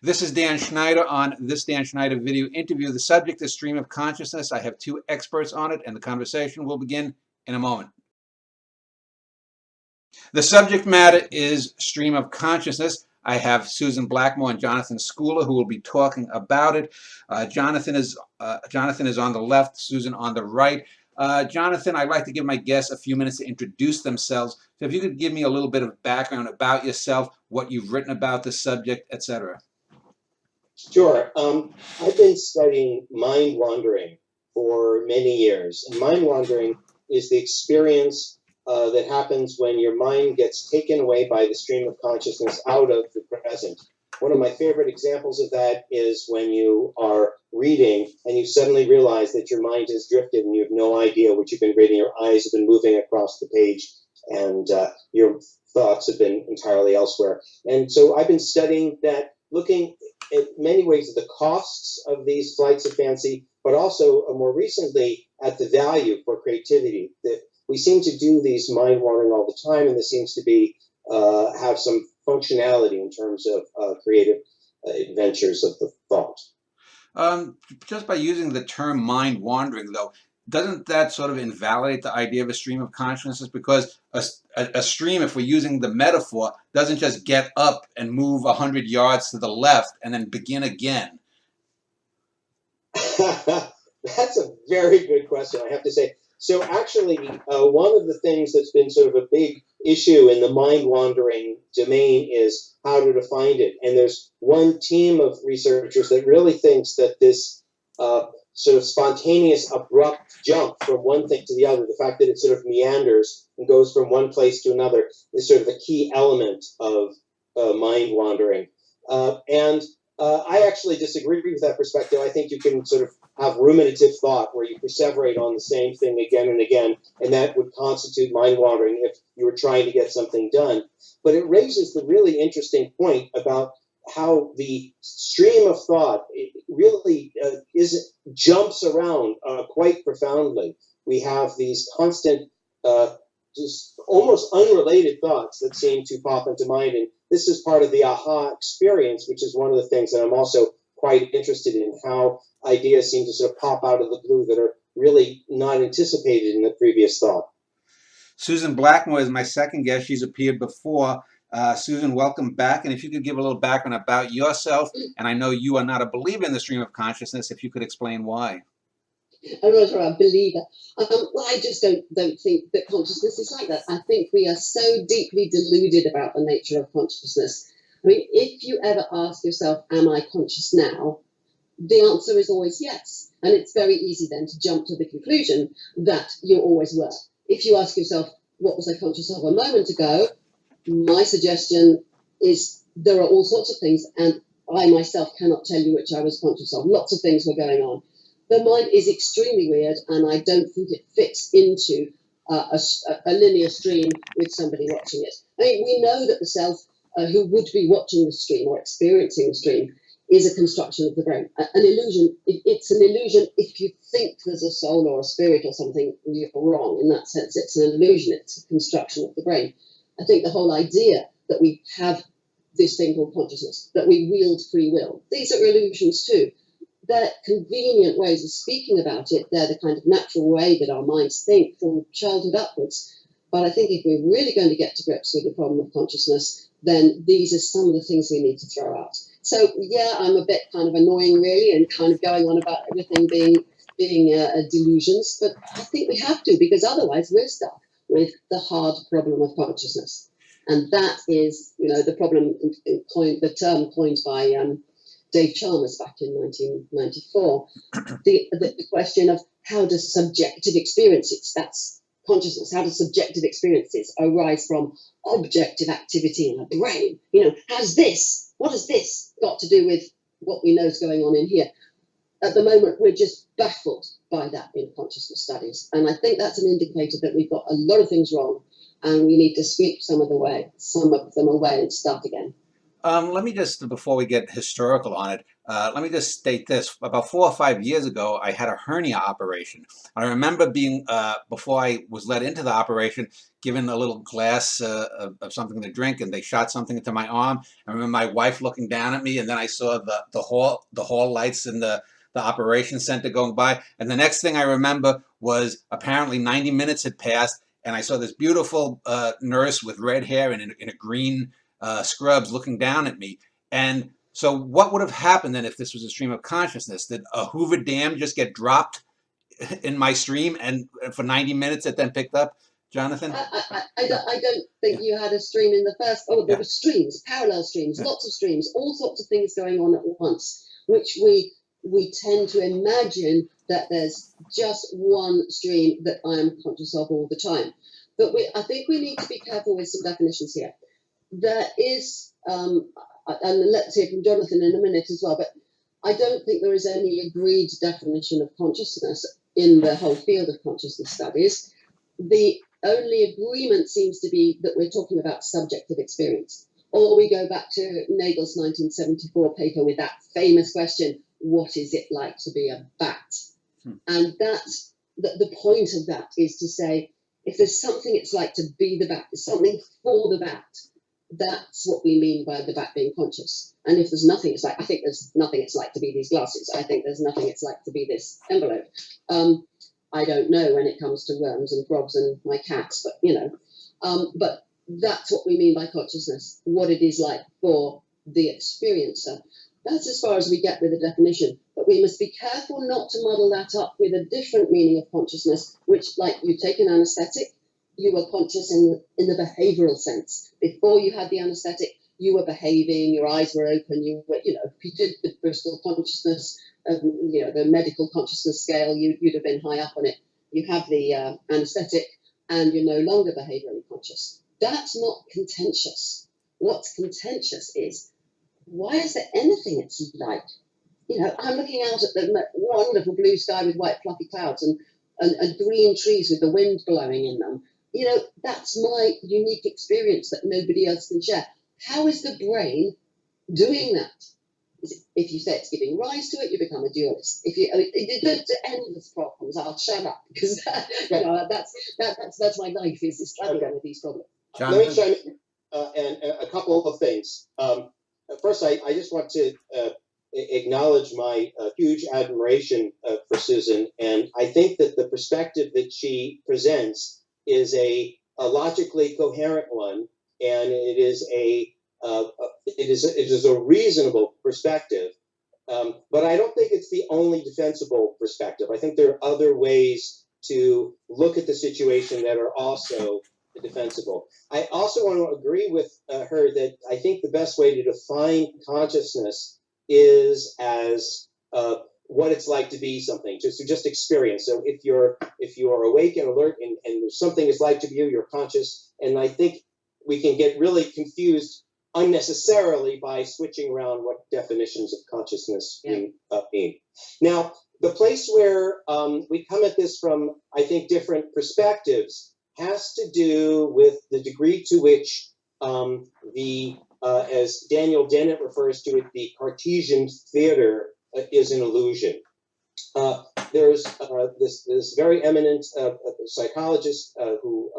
This is Dan Schneider on this Dan Schneider video interview. The subject is stream of consciousness. I have two experts on it, and the conversation will begin in a moment. The subject matter is stream of consciousness. I have Susan Blackmore and Jonathan Schooler who will be talking about it. Jonathan is on the left, Susan on the right. Jonathan, I'd like to give my guests a few minutes to introduce themselves. So if you could give me a little bit of background about yourself, what you've written about the subject, etc. Sure. I've been studying mind wandering for many years. And mind wandering is the experience that happens when your mind gets taken away by the stream of consciousness out of the present. One of my favorite examples of that is when you are reading and you suddenly realize that your mind has drifted and you have no idea what you've been reading. Your eyes have been moving across the page and your thoughts have been entirely elsewhere. And so I've been studying that, looking in many ways at the costs of these flights of fancy, but also more recently at the value for creativity. That we seem to do these mind wandering all the time, and this seems to be have some functionality in terms of creative adventures of the thought. Just by using the term mind wandering, though, doesn't that sort of invalidate the idea of a stream of consciousness? Because a stream, if we're using the metaphor, doesn't just get up and move 100 yards to the left and then begin again. That's a very good question, I have to say. So actually, one of the things that's been sort of a big issue in the mind wandering domain is how to define it. And there's one team of researchers that really thinks that this sort of spontaneous, abrupt jump from one thing to the other, the fact that it sort of meanders and goes from one place to another, is sort of a key element of mind wandering. And I actually disagree with that perspective. I think you can sort of have ruminative thought where you perseverate on the same thing again and again, and that would constitute mind wandering if you were trying to get something done. But it raises the really interesting point about how the stream of thought really jumps around quite profoundly. We have these constant, just almost unrelated thoughts that seem to pop into mind, and this is part of the aha experience, which is one of the things that I'm also quite interested in, how ideas seem to sort of pop out of the blue that are really not anticipated in the previous thought. Susan Blackmore is my second guest. She's appeared before. Susan, welcome back. And if you could give a little background about yourself, and I know you are not a believer in the stream of consciousness, if you could explain why. I'm not a believer. Well, I just don't think that consciousness is like that. I think we are so deeply deluded about the nature of consciousness. I mean, if you ever ask yourself, am I conscious now? The answer is always yes. And it's very easy then to jump to the conclusion that you always were. If you ask yourself, what was I conscious of a moment ago? My suggestion is there are all sorts of things, and I myself cannot tell you which I was conscious of. Lots of things were going on. The mind is extremely weird, and I don't think it fits into a linear stream with somebody watching it. I mean, we know that the self who would be watching the stream or experiencing the stream is a construction of the brain. An illusion, it's an illusion. If you think there's a soul or a spirit or something, you're wrong. In that sense, it's an illusion. It's a construction of the brain. I think the whole idea that we have this thing called consciousness, that we wield free will, these are illusions too. They're convenient ways of speaking about it. They're the kind of natural way that our minds think from childhood upwards. But I think if we're really going to get to grips with the problem of consciousness, then these are some of the things we need to throw out. So, yeah, I'm a bit kind of annoying, really, and kind of going on about everything being delusions. But I think we have to, because otherwise we're stuck with the hard problem of consciousness. And that is, the problem, the term coined by Dave Chalmers back in 1994, the question of how does subjective experiences, that's consciousness, how do subjective experiences arise from objective activity in a brain? What has this got to do with what we know is going on in here? At the moment, we're just baffled by that in consciousness studies. And I think that's an indicator that we've got a lot of things wrong, and we need to sweep some of them away and start again. Let me just, before we get historical on it, let me just state this. About 4 or 5 years ago, I had a hernia operation. I remember being, before I was let into the operation, given a little glass of something to drink, and they shot something into my arm. I remember my wife looking down at me, and then I saw the hall lights in the operation center going by. And the next thing I remember was apparently 90 minutes had passed, and I saw this beautiful nurse with red hair and in a green scrubs looking down at me. And so what would have happened then if this was a stream of consciousness? Did a Hoover Dam just get dropped in my stream and for 90 minutes it then picked up, Jonathan? I don't think you had a stream in the first. Oh, there were streams, parallel streams, lots of streams, all sorts of things going on at once, which we tend to imagine that there's just one stream that I am conscious of all the time. But I think we need to be careful with some definitions here. There is, and let's hear from Jonathan in a minute as well, but I don't think there is any agreed definition of consciousness in the whole field of consciousness studies. The only agreement seems to be that we're talking about subjective experience. Or we go back to Nagel's 1974 paper with that famous question, what is it like to be a bat? And that's the point of that is to say, if there's something it's like to be the bat, there's something for the bat, that's what we mean by the bat being conscious. And if there's nothing it's like, I think there's nothing it's like to be these glasses. I think there's nothing it's like to be this envelope. I don't know when it comes to worms and frogs and my cats, but but that's what we mean by consciousness, what it is like for the experiencer. That's as far as we get with the definition. But we must be careful not to muddle that up with a different meaning of consciousness, which, like you take an anesthetic, you were conscious in the behavioral sense. Before you had the anesthetic, you were behaving, your eyes were open, you were, if you did the Bristol consciousness, the medical consciousness scale, you'd have been high up on it. You have the anesthetic and you're no longer behaviorally conscious. That's not contentious. What's contentious is, why is there anything it's like? I'm looking out at the wonderful blue sky with white fluffy clouds and green trees with the wind blowing in them. That's my unique experience that nobody else can share. How is the brain doing that? If you say it's giving rise to it, you become a dualist. If you to endless problems, I'll shut up because that's my life is struggling with these problems. Let me chime in and a couple of things. First, I just want to acknowledge my huge admiration for Susan, and I think that the perspective that she presents is a logically coherent one, and it is a reasonable perspective. But I don't think it's the only defensible perspective. I think there are other ways to look at the situation that are also defensible. I also want to agree with her that I think the best way to define consciousness is as what it's like to be something, just experience. So if you're awake and alert and there's something it's like to be you, you're conscious. And I think we can get really confused unnecessarily by switching around what definitions of consciousness mean. Now, the place where we come at this from, I think, different perspectives has to do with the degree to which as Daniel Dennett refers to it, the Cartesian theater is an illusion. There's this very eminent psychologist who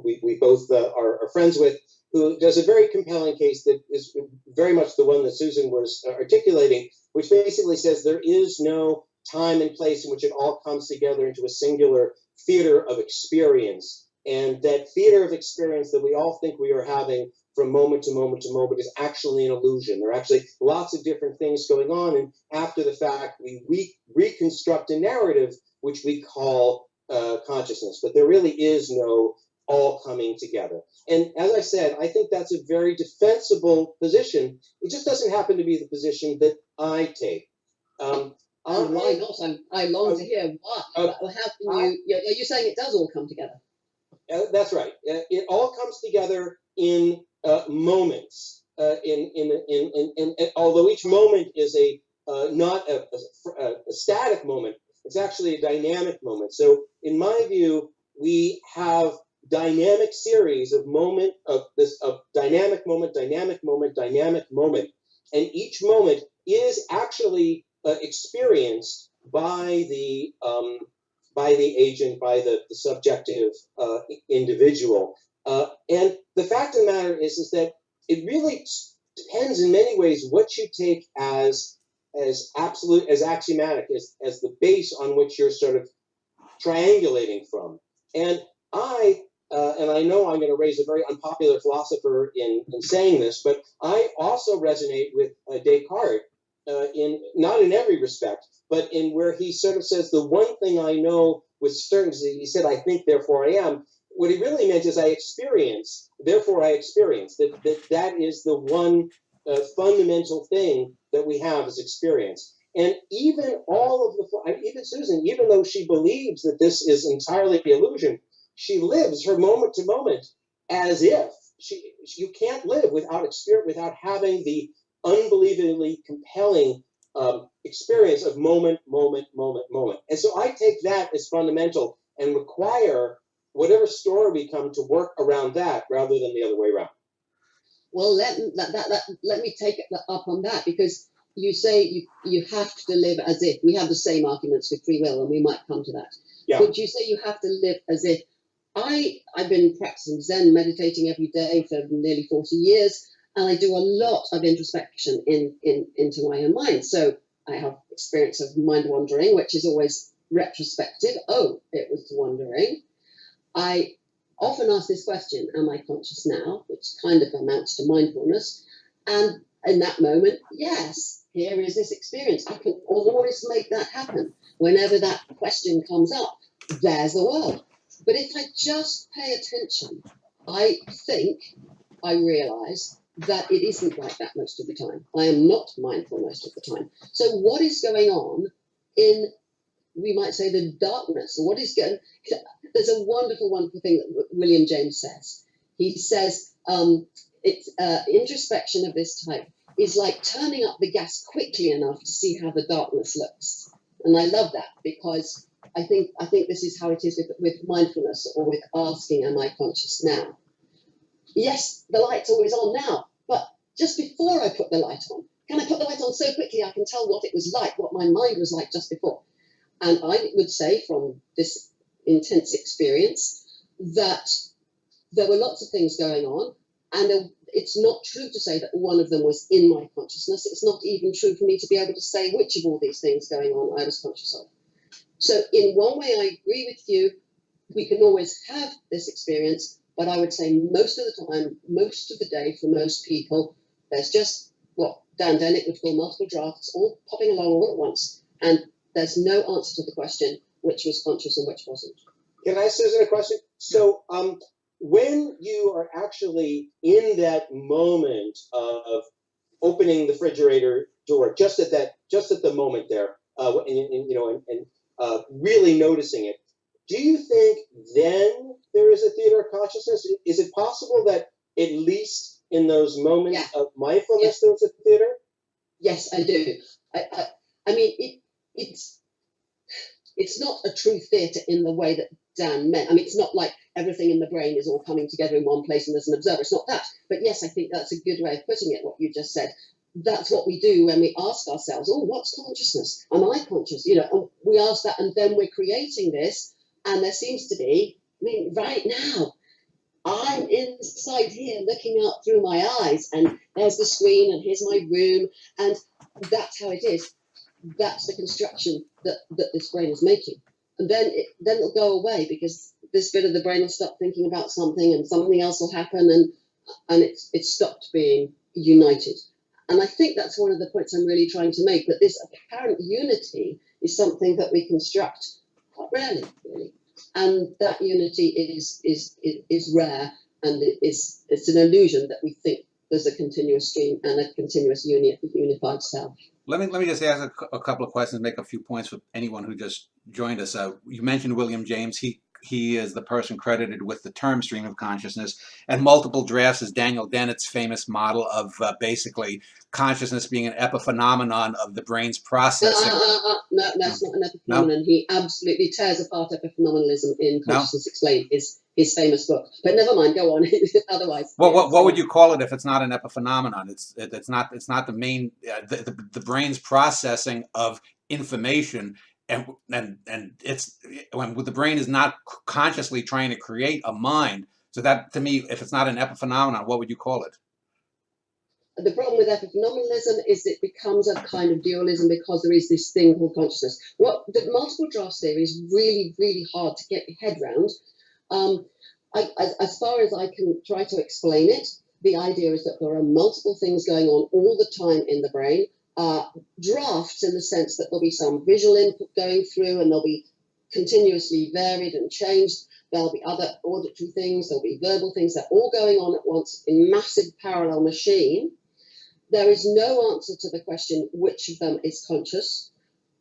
we both are friends with, who does a very compelling case that is very much the one that Susan was articulating, which basically says there is no time and place in which it all comes together into a singular theater of experience. And that theater of experience that we all think we are having from moment to moment to moment is actually an illusion. There are actually lots of different things going on. And after the fact, we reconstruct a narrative which we call consciousness. But there really is no all coming together. And as I said, I think that's a very defensible position. It just doesn't happen to be the position that I take. Why not? I long to hear why. How can you? Are you saying it does all come together? That's right. It all comes together in moments. Although each moment is not a static moment, it's actually a dynamic moment. So, in my view, we have dynamic series of dynamic moment, dynamic moment, dynamic moment, and each moment is actually experienced by the agent, by the subjective individual. And the fact of the matter is that it really depends in many ways what you take as absolute, as axiomatic, as the base on which you're sort of triangulating from. And I know I'm going to raise a very unpopular philosopher in saying this, but I also resonate with Descartes not in every respect, but in where he sort of says the one thing I know with certainty. He said, "I think, therefore I am." What he really meant is I experience, therefore I experience. That is the one fundamental thing that we have as experience. And even even Susan, even though she believes that this is entirely illusion, she lives her moment to moment as if you can't live without experience, without having the unbelievably compelling experience of moment. And so I take that as fundamental and require whatever story we come to work around that rather than the other way around. Well, let me take up on that, because you say you have to live as if. We have the same arguments with free will, and we might come to that. Yeah. But you say you have to live as if. I've been practicing Zen, meditating every day for nearly 40 years, and I do a lot of introspection into my own mind. So I have experience of mind wandering, which is always retrospective. Oh, it was wandering. I often ask this question, am I conscious now? Which kind of amounts to mindfulness. And in that moment, yes, here is this experience. I can always make that happen. Whenever that question comes up, there's the world. But if I just pay attention, I think I realize that it isn't like that most of the time. I am not mindful most of the time. So what is going on in, we might say, the darkness? Or what is going? There's a wonderful thing that William James says. He says introspection of this type is like turning up the gas quickly enough to see how the darkness looks. And I love that, because I think this is how it is with mindfulness, or with asking, am I conscious now? Yes, the light's always on now, but just before I put the light on, can I put the light on so quickly I can tell what it was like, what my mind was like just before? And I would say from this intense experience that there were lots of things going on, and it's not true to say that one of them was in my consciousness. It's not even true for me to be able to say which of all these things going on I was conscious of. So in one way, I agree with you. We can always have this experience, but I would say most of the time, most of the day, for most people, there's just what Dan Dennett would call multiple drafts, all popping along all at once, and there's no answer to the question which was conscious and which wasn't. Can I ask Susan a question? So when you are actually in that moment of opening the refrigerator door, just at the moment there, and really noticing it, do you think then there is a theater of consciousness? Is it possible that at least in those moments of mindfulness there was a theater? Yes, I do. I mean, it's not a true theatre in the way that Dan meant. I mean, it's not like everything in the brain is all coming together in one place and there's an observer. It's not that. But yes, I think that's a good way of putting it, what you just said. That's what we do when we ask ourselves, oh, what's consciousness? Am I conscious? And we ask that, and then we're creating this. And there seems to be, I mean, right now, I'm inside here looking out through my eyes, and there's the screen, and here's my room, and that's how it is. That's the construction that this brain is making. And then it'll go away, because this bit of the brain will stop thinking about something, and something else will happen, and it's stopped being united. And I think that's one of the points I'm really trying to make, that this apparent unity is something that we construct quite rarely, really. And that unity is rare, and it's an illusion that we think there's a continuous stream and a continuous unified self. Let me just ask a couple of questions, make a few points for anyone who just joined us. You mentioned William James. He is the person credited with the term stream of consciousness, and multiple drafts is Daniel Dennett's famous model of basically consciousness being an epiphenomenon of the brain's processing. No, that's not an epiphenomenon. No? He absolutely tears apart epiphenomenalism in Consciousness Explained, his his famous book. But never mind, go on. Otherwise, Well, yeah, what would you call it if it's not an epiphenomenon? It's not the main the brain's processing of information, and it's when the brain is not consciously trying to create a mind. So that, to me, if it's not an epiphenomenon, what would you call it? the problem with epiphenomenalism is it becomes a kind of dualism because there is this thing called consciousness. What the multiple drafts theory is really, really hard to get your head around. As far as I can try to explain it, the idea is that there are multiple things going on all the time in the brain. Drafts in the sense that there'll be some visual input going through and they'll be continuously varied and changed. There'll be other auditory things, there'll be verbal things, they're all going on at once in massive parallel machine. There is no answer to the question which of them is conscious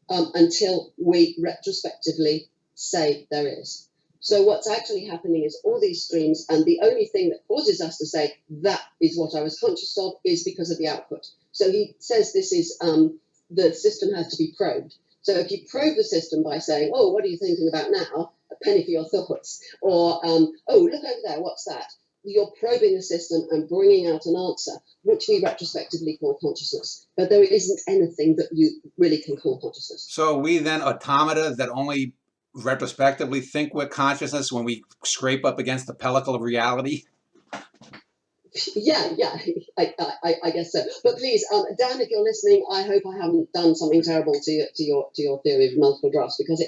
until we retrospectively say there is. So what's actually happening is all these streams, and the only thing that causes us to say that is what I was conscious of is because of the output. So he says this is the system has to be probed. So if you probe the system by saying, oh, what are you thinking about now? A penny for your thoughts. Or, oh, look over there, what's that? You're probing the system and bringing out an answer, which we retrospectively call consciousness. But there isn't anything that you really can call consciousness. So are we then automata that only retrospectively think we're consciousness when we scrape up against the pellicle of reality? Yeah, I guess so. But please, Dan, if you're listening, I hope I haven't done something terrible to your theory of multiple drafts, because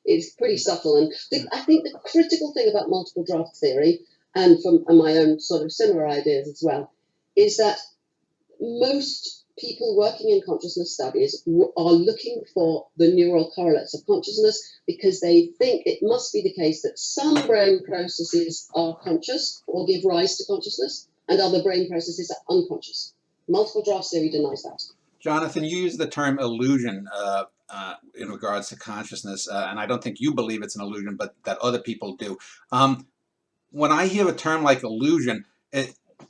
it's pretty subtle. And I think the critical thing about multiple draft theory, and from my own sort of similar ideas as well, is that most people working in consciousness studies are looking for the neural correlates of consciousness because they think it must be the case that some brain processes are conscious or give rise to consciousness, and other brain processes are unconscious. Multiple draft theory denies that. Jonathan, you use the term illusion in regards to consciousness, and I don't think you believe it's an illusion, but that other people do. When I hear a term like illusion,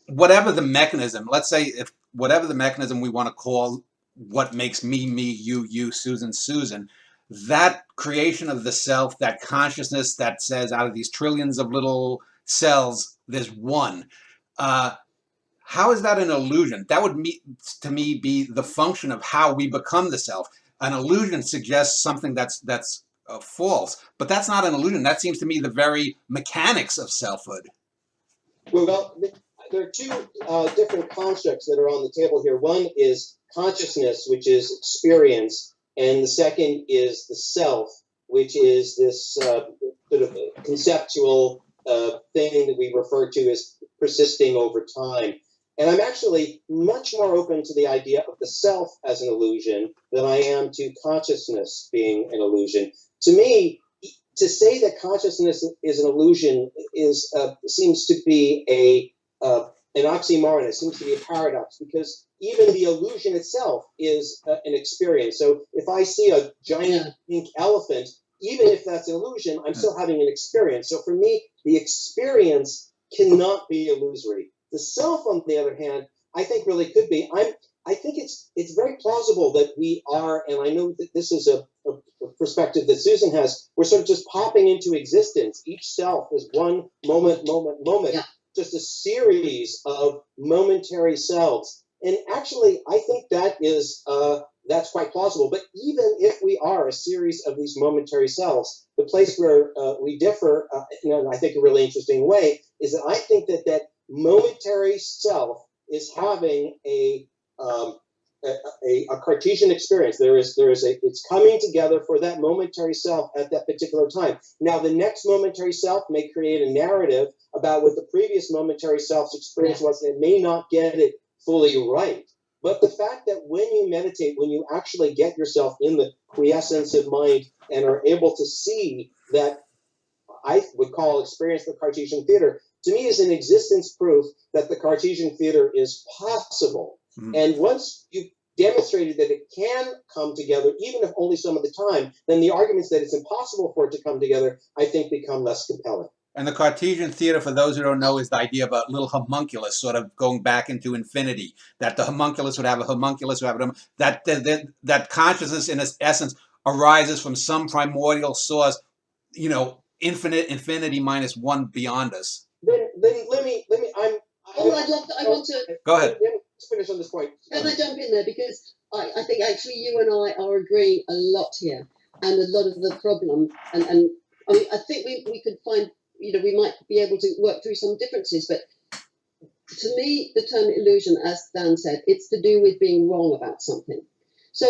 whatever the mechanism, let's say if whatever the mechanism we want to call what makes me, me, you, Susan, Susan, that creation of the self, that consciousness that says out of these trillions of little cells, there's one. How is that an illusion? That would, to me, be the function of how we become the self. An illusion suggests something that's false, but that's not an illusion. That seems to me the very mechanics of selfhood. Well, there are two different constructs that are on the table here. One is consciousness, which is experience, and the second is the self, which is this sort of conceptual thing that we refer to as persisting over time. And I'm actually much more open to the idea of the self as an illusion than I am to consciousness being an illusion. To me, to say that consciousness is an illusion seems to be an oxymoron. It seems to be a paradox, because even the illusion itself is an experience. So if I see a giant pink elephant, even if that's an illusion, I'm still having an experience. So for me, the experience cannot be illusory. The self, on the other hand, I think really could be. I think it's very plausible that we are, and I know that this is a perspective that Susan has, we're sort of just popping into existence. Each self is one moment, just a series of momentary selves. And actually, I think that is that's quite plausible. But even if we are a series of these momentary selves, the place where we differ, in I think a really interesting way, is that I think that momentary self is having a Cartesian experience. It's coming together for that momentary self at that particular time. Now, the next momentary self may create a narrative about what the previous momentary self's experience was, and it may not get it fully right. But the fact that when you meditate, when you actually get yourself in the quiescence of mind and are able to see that I would call experience the Cartesian theater, to me is an existence proof that the Cartesian theater is possible. Mm-hmm. And once you've demonstrated that it can come together, even if only some of the time, then the arguments that it's impossible for it to come together, I think, become less compelling. And the Cartesian theater, for those who don't know, is the idea of a little homunculus sort of going back into infinity, that the homunculus would have a homunculus, that consciousness in its essence arises from some primordial source, infinity minus one beyond us. Then let me. I'd love to. I want to. Go ahead. Let's finish on this point. Can I jump in there? Because I think actually you and I are agreeing a lot here. And a lot of the problem, and I mean, I think we could find, we might be able to work through some differences. But to me, the term illusion, as Dan said, it's to do with being wrong about something. So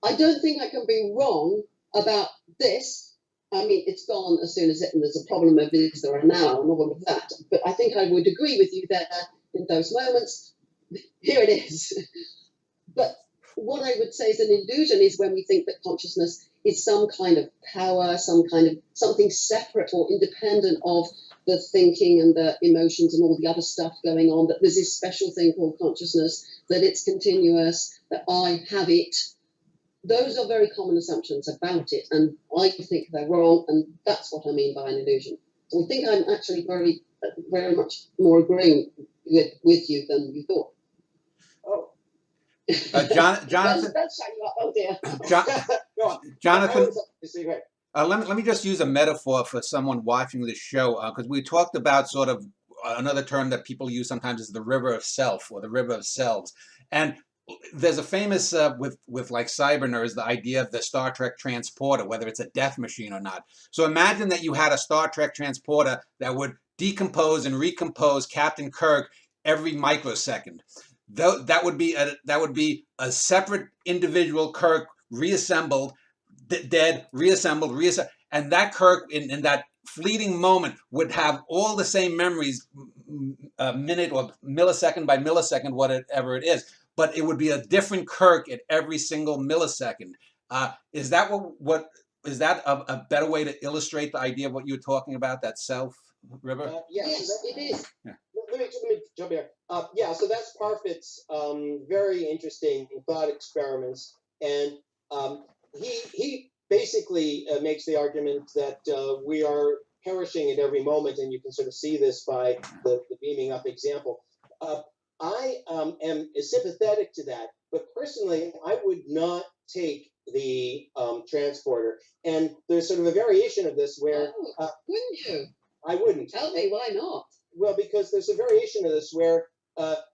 I don't think I can be wrong about this. I mean, it's gone as soon as there's a problem of is there an hour and all of that. But I think I would agree with you that in those moments, here it is. But what I would say is an illusion is when we think that consciousness is some kind of power, some kind of something separate or independent of the thinking and the emotions and all the other stuff going on, that there's this special thing called consciousness, that it's continuous, that I have it. Those are very common assumptions about it, and I think they're wrong, and that's what I mean by an illusion. So I think I'm actually very, very much more agreeing with you than you thought. Oh. Jonathan. That's shut you up. Oh dear. Jonathan. Let me just use a metaphor for someone watching this show, because we talked about sort of another term that people use sometimes is the river of self or the river of selves. And there's a famous, with like cyber nerds, the idea of the Star Trek transporter, whether it's a death machine or not. So imagine that you had a Star Trek transporter that would decompose and recompose Captain Kirk every microsecond. That would be a separate individual Kirk reassembled, dead, reassembled, and that Kirk in that fleeting moment would have all the same memories, minute or millisecond by millisecond, whatever it is. But it would be a different Kirk at every single millisecond. Is that is that a better way to illustrate the idea of what you were talking about, that self, River? Yes, it is. Yeah. Let me jump in. Yeah, so that's Parfit's very interesting thought experiments, and he basically makes the argument that we are perishing at every moment, and you can sort of see this by the beaming up example. I am sympathetic to that, but personally, I would not take the transporter. And there's sort of a variation of this where... wouldn't you? I wouldn't. Tell me, why not? Well, because there's a variation of this where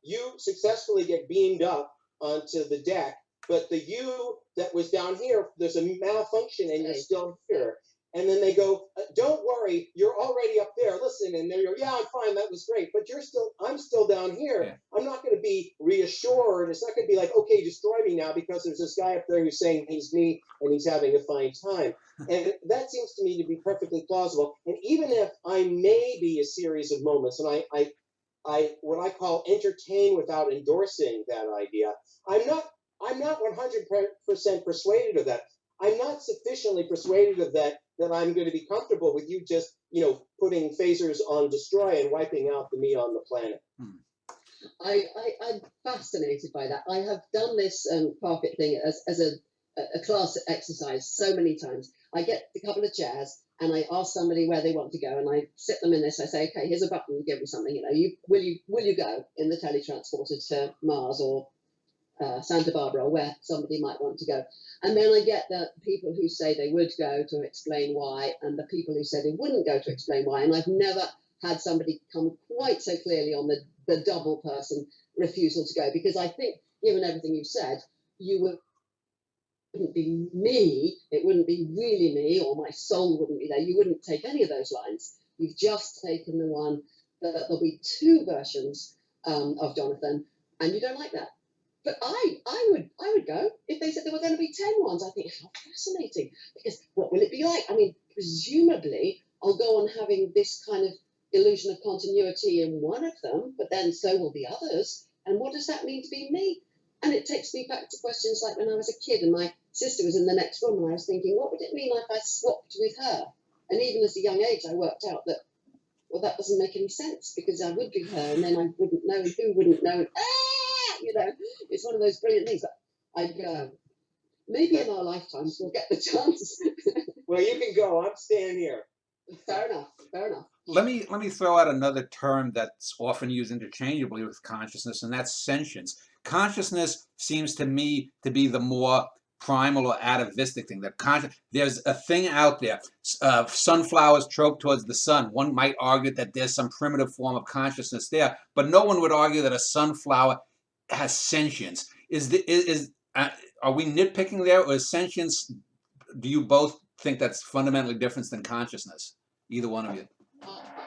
you successfully get beamed up onto the deck, but the you that was down here, there's a malfunction and you're still here. And then they go, don't worry, you're already up there. Listen, and they go, yeah, I'm fine, that was great. But I'm still down here. Yeah. I'm not going to be reassured. It's not going to be like, okay, destroy me now because there's this guy up there who's saying he's me and he's having a fine time. And that seems to me to be perfectly plausible. And even if I may be a series of moments, and I what I call entertain without endorsing that idea, I'm not 100% persuaded of that. I'm not sufficiently persuaded of that I'm going to be comfortable with you just, putting phasers on destroy and wiping out the meat on the planet. I'm fascinated by that. I have done this Parfit thing as a class exercise so many times. I get a couple of chairs and I ask somebody where they want to go, and I sit them in this. I say, okay, here's a button, give me something. Will you go in the teletransporter to Mars or Santa Barbara, or where somebody might want to go? And then I get the people who say they would go to explain why, and the people who say they wouldn't go to explain why. And I've never had somebody come quite so clearly on the double person refusal to go, because I think, given everything you've said, you wouldn't be me, it wouldn't be really me, or my soul wouldn't be there. You wouldn't take any of those lines. You've just taken the one that there'll be two versions of Jonathan, and you don't like that. But I would go if they said there were going to be 10 ones. I think, how fascinating, because what will it be like? I mean, presumably I'll go on having this kind of illusion of continuity in one of them, but then so will the others. And what does that mean to be me? And it takes me back to questions like when I was a kid and my sister was in the next room, and I was thinking, what would it mean if I swapped with her? And even as a young age, I worked out that, well, that doesn't make any sense, because I would be her and then I wouldn't know, and who wouldn't know? It's one of those brilliant things. But I'd go. Maybe in our lifetimes we'll get the chance. Well, you can go. I'm staying here. Fair enough. Let me throw out another term that's often used interchangeably with consciousness, and that's sentience. Consciousness seems to me to be the more primal or atavistic thing. There's a thing out there. Sunflowers trope towards the sun. One might argue that there's some primitive form of consciousness there, but no one would argue that a sunflower has sentience. Are we nitpicking there, or is sentience? Do you both think that's fundamentally different than consciousness? Either one of you.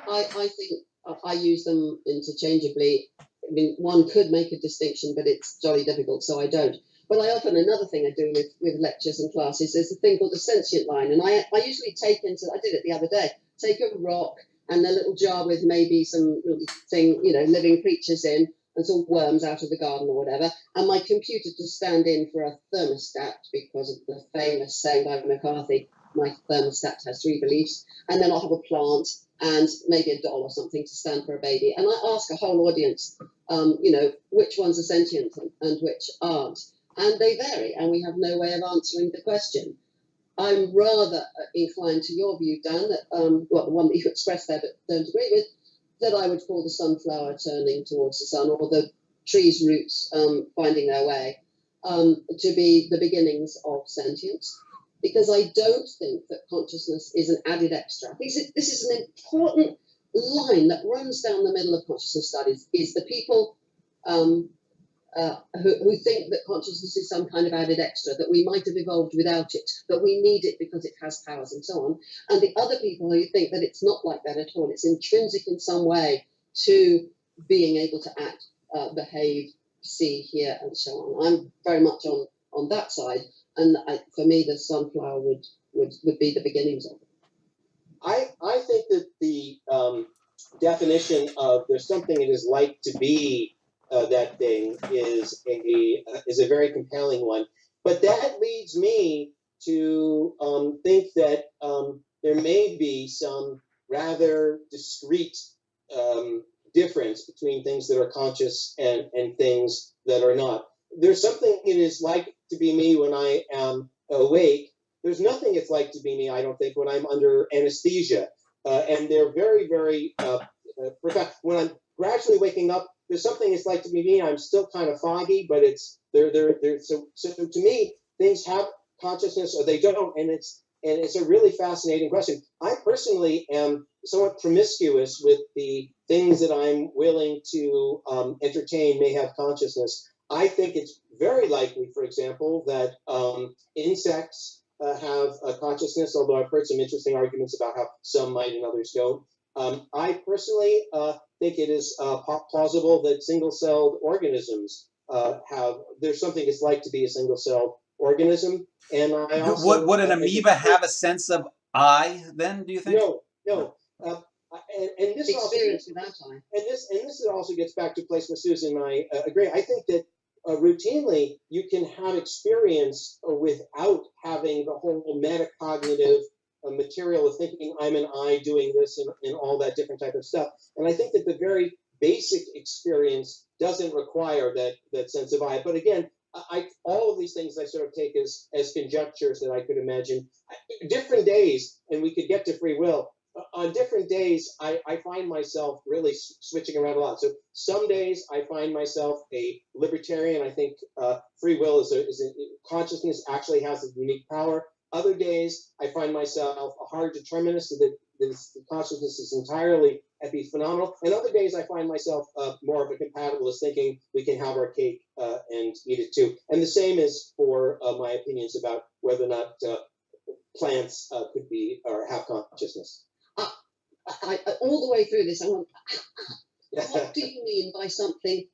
I think I use them interchangeably. I mean, one could make a distinction, but it's jolly difficult, so I don't. But another thing I do with lectures and classes, there's a thing called the sentient line, and I usually I did it the other day, take a rock and a little jar with maybe some little thing, living creatures in, and some worms out of the garden or whatever, and my computer to stand in for a thermostat, because of the famous saying by McCarthy, my thermostat has 3 beliefs, and then I'll have a plant and maybe a doll or something to stand for a baby. And I ask a whole audience, which ones are sentient and which aren't. And they vary, and we have no way of answering the question. I'm rather inclined to your view, Dan, that, the one that you expressed there but don't agree with, that I would call the sunflower turning towards the sun, or the tree's roots finding their way, to be the beginnings of sentience. Because I don't think that consciousness is an added extra. This is an important line that runs down the middle of consciousness studies, is the people who think that consciousness is some kind of added extra, that we might have evolved without it, that we need it because it has powers and so on. And the other people who think that it's not like that at all, it's intrinsic in some way to being able to act, behave, see, hear, and so on. I'm very much on that side. And for me, the sunflower would be the beginnings of it. I think that the definition of there's something it is like to be that thing is a very compelling one. But that leads me to think that there may be some rather discrete difference between things that are conscious and things that are not. There's something it is like to be me when I am awake. There's nothing it's like to be me, I don't think, when I'm under anesthesia. And they're very, very profound. When I'm gradually waking up, there's something it's like to be me. I'm still kind of foggy, but they're so to me, things have consciousness or they don't, and it's a really fascinating question. I personally am somewhat promiscuous with the things that I'm willing to entertain may have consciousness. I think it's very likely, for example, that insects have a consciousness, although I've heard some interesting arguments about how some might and others don't. I personally think it is plausible that single-celled organisms there's something it's like to be a single-celled organism. And I also... Would an amoeba have a sense of I, then, do you think? No. And this experience without I. And this also gets back to a place where Susan and I agree. I think that routinely you can have experience without having the whole metacognitive material of thinking I'm an I doing this and all that different type of stuff. And I think that the very basic experience doesn't require that sense of I. But again, all of these things I sort of take as conjectures that I could imagine. Different days, and we could get to free will. On different days, I find myself really switching around a lot. So some days I find myself a libertarian. I think free will consciousness actually has a unique power. Other days I find myself a hard determinist, so that the consciousness is entirely epiphenomenal. And other days I find myself more of a compatibilist, thinking we can have our cake and eat it too. And the same is for my opinions about whether or not plants could be or have consciousness. I all the way through this, I want, what do you mean by something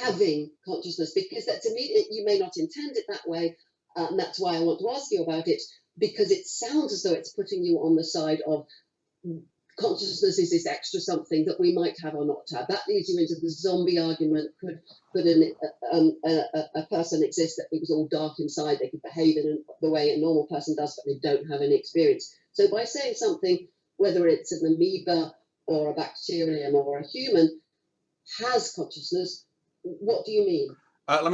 having consciousness? Because that, to me, you may not intend it that way, and that's why I want to ask you about it, because it sounds as though it's putting you on the side of consciousness is this extra something that we might have or not have. That leads you into the zombie argument. Could a person exist that it was all dark inside, they could behave in the way a normal person does, but they don't have any experience? So by saying something, whether it's an amoeba or a bacterium or a human, has consciousness, what do you mean?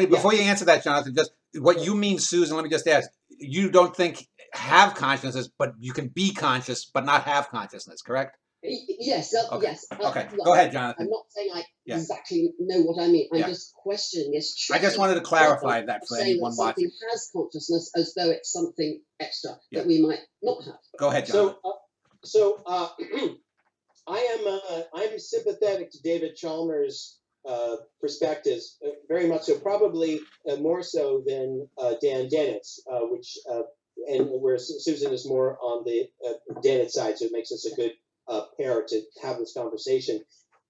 Before you answer that, Jonathan, just what you mean, Susan, let me just ask. You don't think have consciousness, but you can be conscious but not have consciousness, correct? Yes, Okay. yes. Okay. Look, Go ahead, I'm Jonathan. not saying I Yeah. exactly know what I mean. I'm Yeah. just questioning this I just tricky wanted to problem clarify that of for saying that anyone watching. something has consciousness as though it's something extra Yeah. that we might not have. Go ahead, Jonathan. I'm sympathetic to David Chalmers' perspectives, very much so, probably more so than Dan Dennett's, and where Susan is more on the Dennett side, so it makes us a good pair to have this conversation.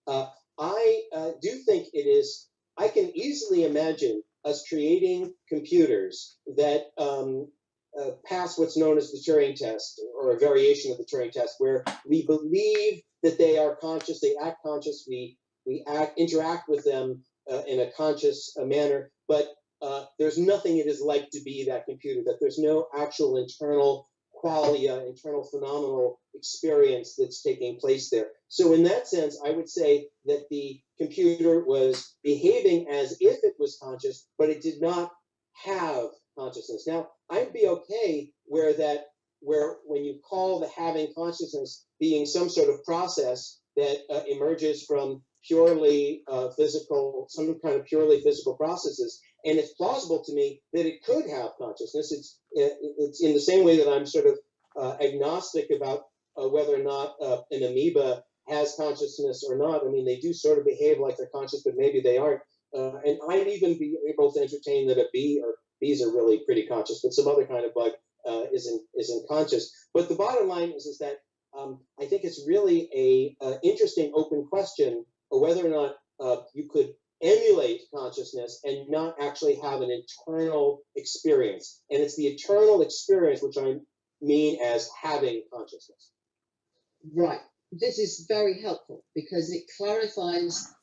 I do think it is. I can easily imagine us creating computers that pass what's known as the Turing test, or a variation of the Turing test, where we believe that they are conscious, they act conscious, we interact with them in a conscious manner, but there's nothing it is like to be that computer, that there's no actual internal qualia, internal phenomenal experience that's taking place there. So in that sense, I would say that the computer was behaving as if it was conscious, but it did not have consciousness. Now, I'd be okay where when you call the having consciousness being some sort of process that emerges from purely some kind of purely physical processes, and it's plausible to me that it could have consciousness. It's in the same way that I'm sort of agnostic about whether or not an amoeba has consciousness or not. I mean, they do sort of behave like they're conscious, but maybe they aren't. And I'd even be able to entertain that a bee, or bees are really pretty conscious, but some other kind of bug isn't conscious. But the bottom line is that I think it's really a interesting open question of whether or not you could emulate consciousness and not actually have an internal experience. And it's the internal experience which I mean as having consciousness. Right. This is very helpful because it clarifies.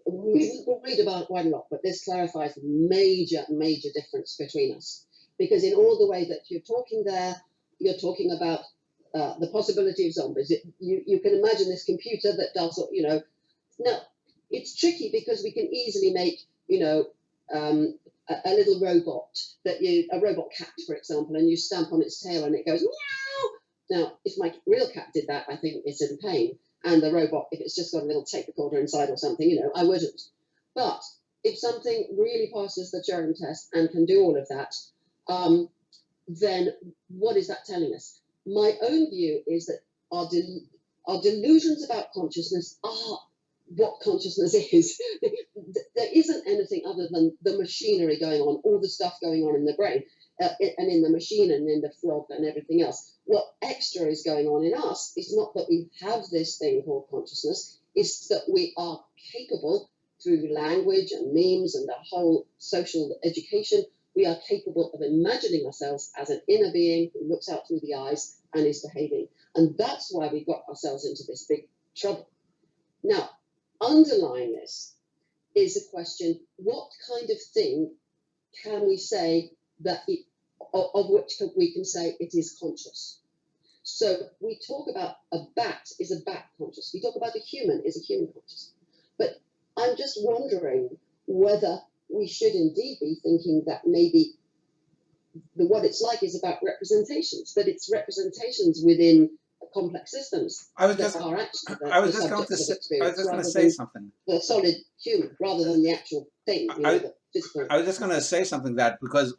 We read about it quite a lot, but this clarifies the major difference between us. Because in all the way that you're talking there, you're talking about the possibility of zombies. You can imagine this computer that does, now it's tricky because we can easily make, a little robot a robot cat, for example, and you stamp on its tail and it goes meow. Now, if my real cat did that, I think it's in pain. And the robot, if it's just got a little tape recorder inside or something, I wouldn't. But if something really passes the Turing test and can do all of that, then what is that telling us? My own view is that our delusions about consciousness are what consciousness is. There isn't anything other than the machinery going on, all the stuff going on in the brain, and in the machine and in the frog and everything else. What extra is going on in us is not that we have this thing called consciousness, it's that we are capable, through language and memes and the whole social education, we are capable of imagining ourselves as an inner being who looks out through the eyes and is behaving. And that's why we got ourselves into this big trouble. Now, underlying this is the question, what kind of thing can we say that of which we can say it is conscious? So we talk about a bat is a bat conscious. We talk about a human is a human conscious. But I'm just wondering whether we should indeed be thinking that maybe what it's like is about representations, that it's representations within complex systems that are actually the subjects of experience, rather than the solid human, rather than the actual thing, the physical. I was just going to say something because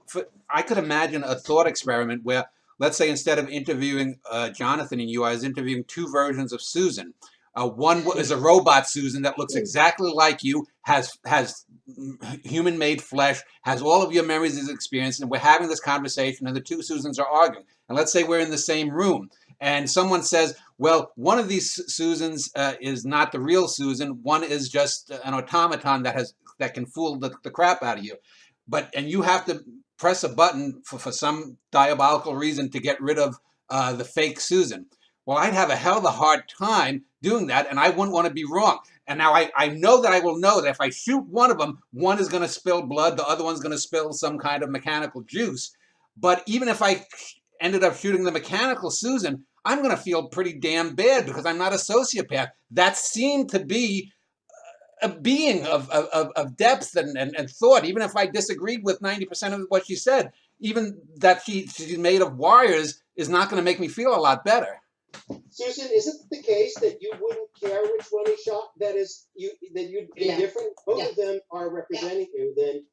I could imagine a thought experiment where, let's say, instead of interviewing Jonathan and you, I was interviewing two versions of Susan. One is a robot Susan that looks exactly like you, has human-made flesh, has all of your memories and experience, and we're having this conversation, and the two Susans are arguing. And let's say we're in the same room, and someone says, well, one of these Susans is not the real Susan. One is just an automaton that can fool the crap out of you. And you have to press a button for some diabolical reason to get rid of the fake Susan. Well, I'd have a hell of a hard time doing that, and I wouldn't want to be wrong. And now I know that I will know that if I shoot one of them, one is going to spill blood, the other one's going to spill some kind of mechanical juice. But even if I ended up shooting the mechanical Susan, I'm going to feel pretty damn bad because I'm not a sociopath. That seemed to be a being of depth and thought, even if I disagreed with 90% of what she said. Even that she's made of wires is not going to make me feel a lot better. Susan, is it the case that you wouldn't care which one he shot? That is, that you'd indifferent. Both of them are representing you. Then,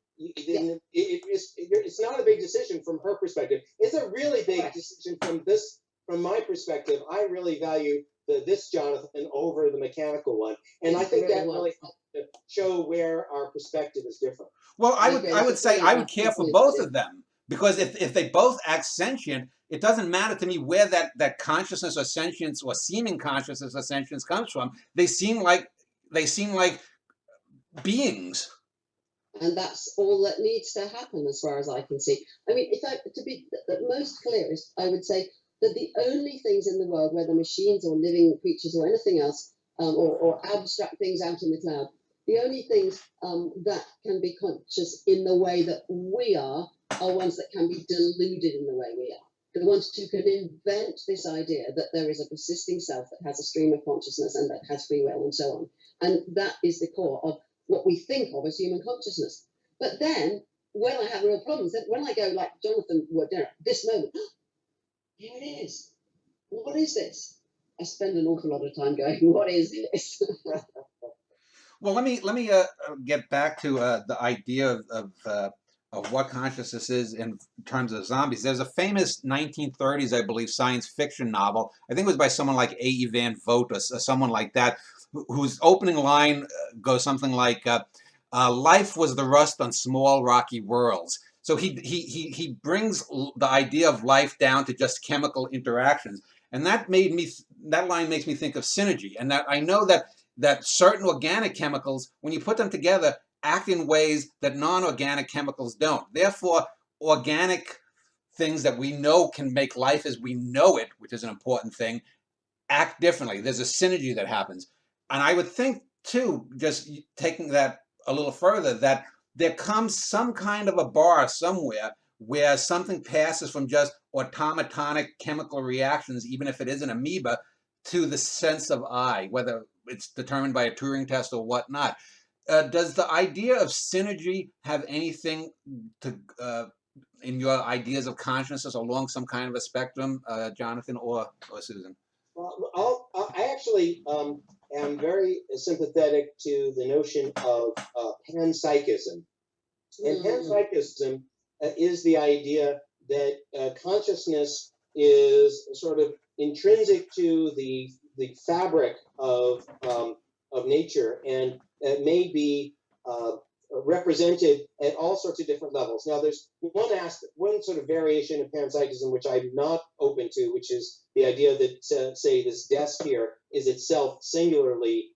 it's not a big decision from her perspective. It's a really big decision from my perspective. I really value this Jonathan over the mechanical one, and I think that really helps to show where our perspective is different. Well, I would say I would care for both of them, because if they both act sentient, it doesn't matter to me where that consciousness or sentience or seeming consciousness or sentience comes from. They seem like beings. And that's all that needs to happen, as far as I can see. I mean, to be the most clearest, I would say that the only things in the world, whether machines or living creatures or anything else, or abstract things out in the cloud, the only things that can be conscious in the way that we are ones that can be deluded in the way we are. The ones who can invent this idea that there is a persisting self that has a stream of consciousness and that has free will and so on. And that is the core of what we think of as human consciousness. But then, when I have real problems, then when I go like Jonathan would, this moment, here it is. What is this? I spend an awful lot of time going, what is this? Well, let me get back to the idea of what consciousness is in terms of zombies. There's a famous 1930s, I believe, science fiction novel. I think it was by someone like A.E. Van Vogt or someone like that, whose opening line goes something like, "Life was the rust on small rocky worlds." So he brings the idea of life down to just chemical interactions, and that line makes me think of synergy, and that I know that certain organic chemicals, when you put them together, act in ways that non-organic chemicals don't. Therefore, organic things that we know can make life as we know it, which is an important thing, act differently. There's a synergy that happens. And I would think, too, just taking that a little further, that there comes some kind of a bar somewhere where something passes from just automatonic chemical reactions, even if it is an amoeba, to the sense of I, whether it's determined by a Turing test or whatnot. Does the idea of synergy have anything to in your ideas of consciousness along some kind of a spectrum, Jonathan or Susan? Well, I actually am very sympathetic to the notion of panpsychism. And panpsychism is the idea that consciousness is sort of intrinsic to the fabric of nature, and it may be represented at all sorts of different levels. Now, there's one sort of variation of panpsychism which I'm not open to, which is the idea that, say, this desk here is itself singularly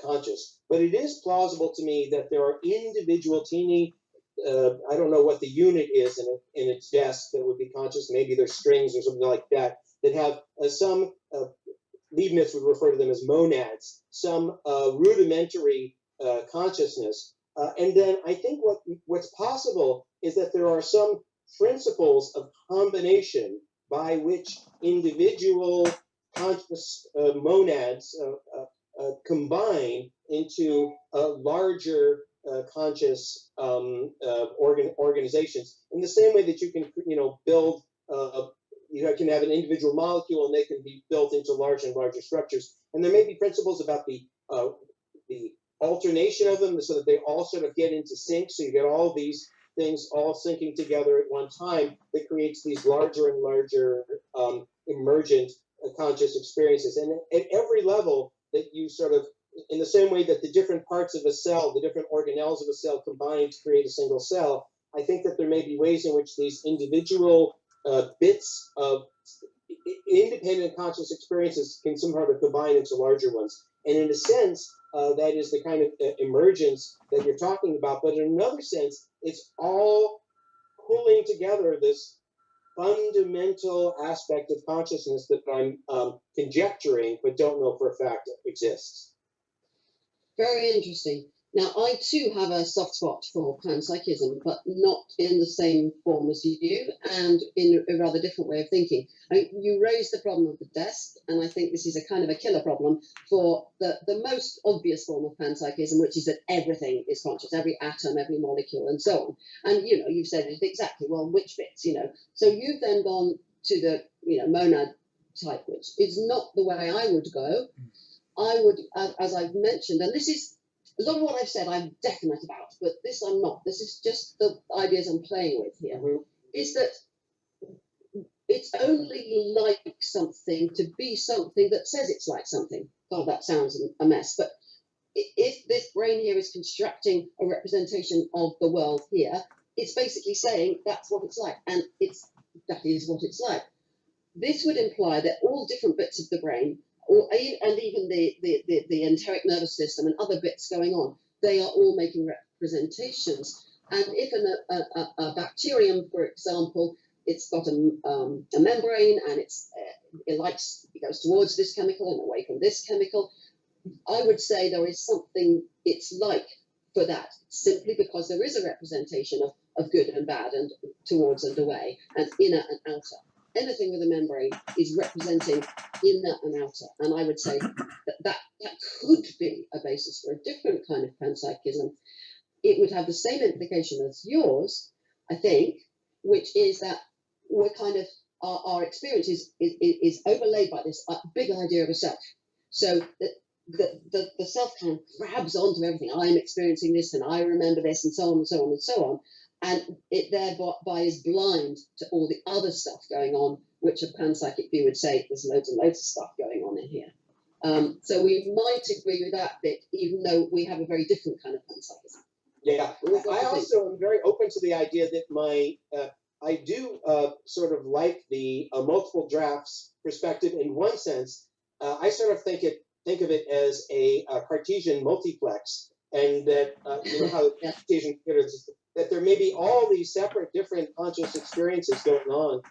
conscious. But it is plausible to me that there are individual teeny, I don't know what the unit is in its desk that would be conscious. Maybe there's strings or something like that have some, Leibniz would refer to them as monads, some rudimentary consciousness. And then I think what's possible is that there are some principles of combination by which individual conscious monads combine into larger conscious organizations. In the same way that you can, build, you can have an individual molecule and they can be built into larger and larger structures. And there may be principles about the alternation of them so that they all sort of get into sync. So you get all these things all syncing together at one time that creates these larger and larger emergent conscious experiences. And at every level that you sort of, in the same way that the different parts of a cell, the different organelles of a cell combine to create a single cell, I think that there may be ways in which these individual bits of independent conscious experiences can somehow combine into larger ones. And in a sense, that is the kind of emergence that you're talking about. But in another sense, it's all pulling together this fundamental aspect of consciousness that I'm conjecturing, but don't know for a fact exists. Very interesting. Now, I too have a soft spot for panpsychism, but not in the same form as you, and in a rather different way of thinking. I mean, you raised the problem of the desk, and I think this is a kind of a killer problem for the most obvious form of panpsychism, which is that everything is conscious, every atom, every molecule, and so on. And, you've said it exactly, well, which bits, So you've then gone to the, monad type, which is not the way I would go. I would, as I've mentioned, and this is a lot of what I've said I'm definite about, but this I'm not. This is just the ideas I'm playing with here, is that it's only like something to be something that says it's like something. God, that sounds a mess, but if this brain here is constructing a representation of the world here, it's basically saying that's what it's like, and that is what it's like. This would imply that all different bits of the brain, and even the enteric nervous system and other bits going on, they are all making representations. And if a bacterium, for example, it's got a membrane, and it goes towards this chemical and away from this chemical, I would say there is something it's like for that, simply because there is a representation of good and bad, and towards and away, and inner and outer. Anything with a membrane is representing inner and outer. And I would say that could be a basis for a different kind of panpsychism. It would have the same implication as yours, I think, which is that we're kind of, our experience is overlaid by this big idea of a self. So that the self kind of grabs onto everything. I'm experiencing this, and I remember this, and so on and so on and so on. And it thereby is blind to all the other stuff going on, which a panpsychic view would say there's loads and loads of stuff going on in here. So we might agree with that bit, even though we have a very different kind of panpsychism. Yeah, I also am very open to the idea that I do sort of like the multiple drafts perspective in one sense. I sort of think of it as a Cartesian multiplex, and that you know how Cartesian computers, that there may be all these separate, different conscious experiences going on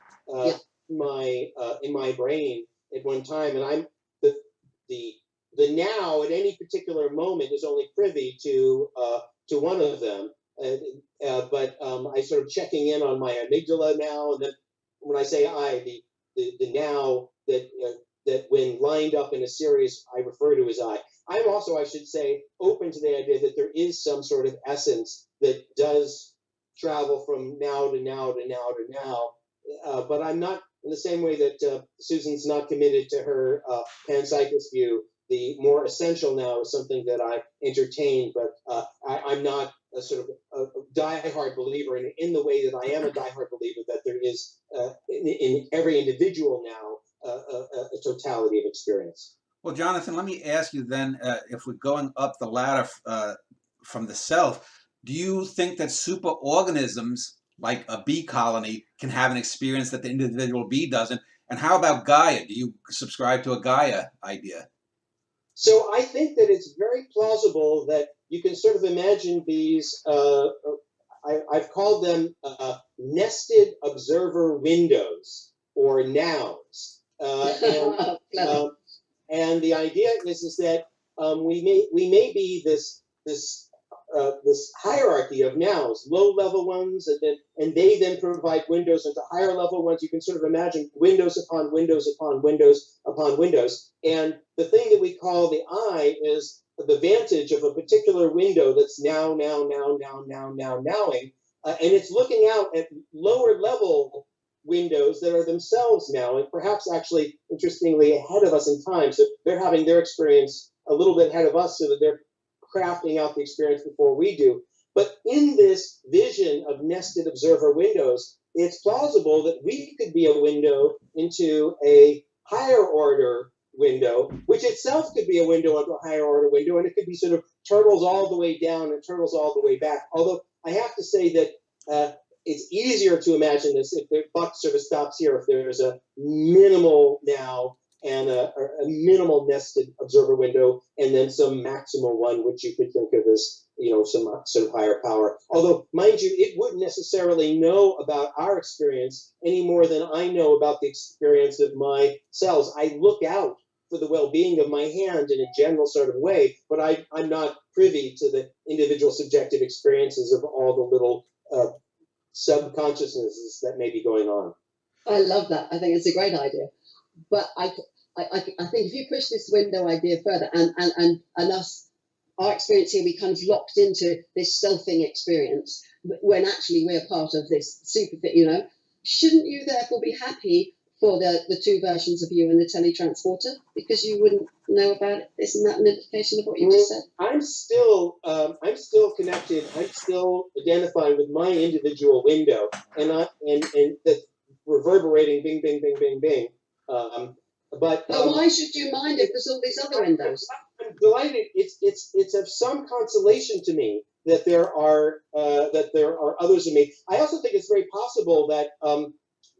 in my brain at one time, and I'm the now at any particular moment is only privy to one of them. But I sort of checking in on my amygdala now, and then when I say the now that when lined up in a series I refer to as I. I'm also, I should say, open to the idea that there is some sort of essence that does travel from now to now to now to now. But I'm not, in the same way that Susan's not committed to her panpsychist view. The more essential now is something that I entertain, but I'm not a sort of a diehard believer in the way that I am a diehard believer that there is in every individual now a totality of experience. Well, Jonathan, let me ask you then, if we're going up the ladder from the self, do you think that superorganisms like a bee colony can have an experience that the individual bee doesn't? And how about Gaia? Do you subscribe to a Gaia idea? So I think that it's very plausible that you can sort of imagine these, I've called them nested observer windows, or nows. And the idea is that we may be this hierarchy of nows, low-level ones, and they then provide windows into higher-level ones. You can sort of imagine windows upon windows upon windows upon windows. And the thing that we call the I is the vantage of a particular window that's nowing, and it's looking out at lower-level windows that are themselves now, and perhaps actually, interestingly, ahead of us in time. So they're having their experience a little bit ahead of us, so that they're crafting out the experience before we do. But in this vision of nested observer windows, it's plausible that we could be a window into a higher order window, which itself could be a window into a higher order window, and it could be sort of turtles all the way down and turtles all the way back. Although I have to say that it's easier to imagine this if the buck sort of stops here, if there's a minimal now and a minimal nested observer window, and then some maximal one, which you could think of as, you know, some sort of higher power. Although, mind you, it wouldn't necessarily know about our experience any more than I know about the experience of my cells. I look out for the well-being of my hand in a general sort of way, but I'm not privy to the individual subjective experiences of all the little subconsciousnesses that may be going on. I love that. I think it's a great idea. But I think if you push this window idea further, and us, our experience here, we kind of locked into this selfing experience when actually we're part of this super, you know, shouldn't you therefore be happy for the two versions of you in the teletransporter because you wouldn't know about it? Isn't that an implication of what you just said? I'm still connected. I'm still identifying with my individual window, and the reverberating bing, bing, bing, bing, bing. But why should you mind if there's all these other windows? I'm delighted. It's of some consolation to me that there are others of me. I also think it's very possible that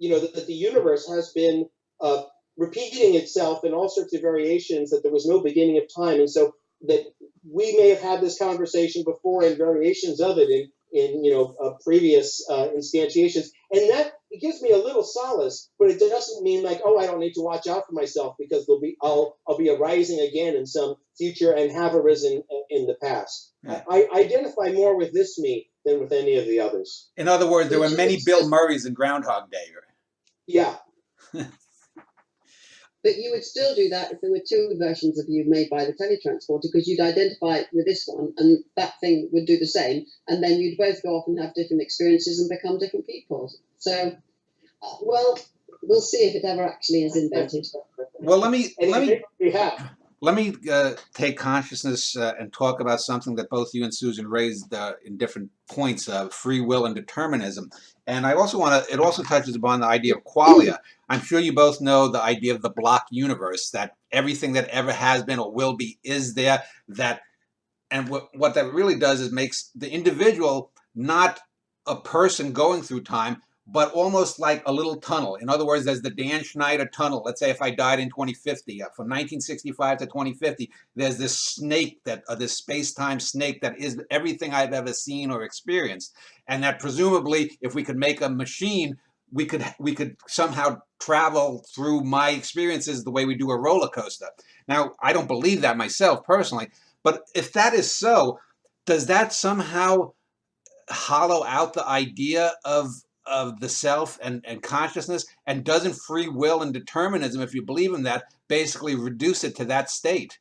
that the universe has been repeating itself in all sorts of variations. That there was no beginning of time, and so that we may have had this conversation before in variations of it in previous instantiations, and that it gives me a little solace. But it doesn't mean like, oh, I don't need to watch out for myself because I'll be arising again in some future and have arisen in the past. Yeah. I identify more with this me than with any of the others. In other words, there were many Bill Murrays in Groundhog Day. Yeah. But you would still do that if there were two versions of you made by the teletransporter, because you'd identify it with this one, and that thing would do the same, and then you'd both go off and have different experiences and become different people. So, well, we'll see if it ever actually is invented. Well, let me take consciousness and talk about something that both you and Susan raised in different points of free will and determinism. And I also want to, it also touches upon the idea of qualia. I'm sure you both know the idea of the block universe, that everything that ever has been or will be is there, and what that really does is makes the individual not a person going through time, but almost like a little tunnel. In other words, there's the Dan Schneider tunnel. Let's say if I died in 2050, from 1965 to 2050, there's this snake, this space-time snake that is everything I've ever seen or experienced. And that presumably, if we could make a machine, we could somehow travel through my experiences the way we do a roller coaster. Now, I don't believe that myself personally, but if that is so, does that somehow hollow out the idea of the self and consciousness? And doesn't free will and determinism, if you believe in that, basically reduce it to that state?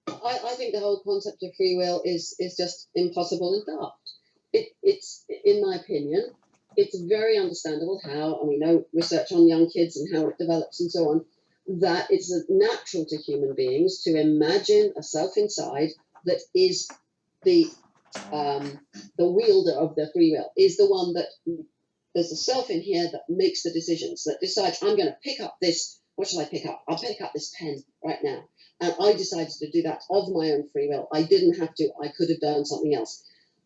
I think the whole concept of free will is just impossible and daft. It's, in my opinion, it's very understandable how, and we know research on young kids and how it develops and so on, that it's natural to human beings to imagine a self inside that is the wielder of the free will, is the one that there's a self in here that makes the decisions, that decides, I'm going to pick up this, what shall I pick up? I'll pick up this pen right now. And I decided to do that of my own free will. I didn't have to, I could have done something else.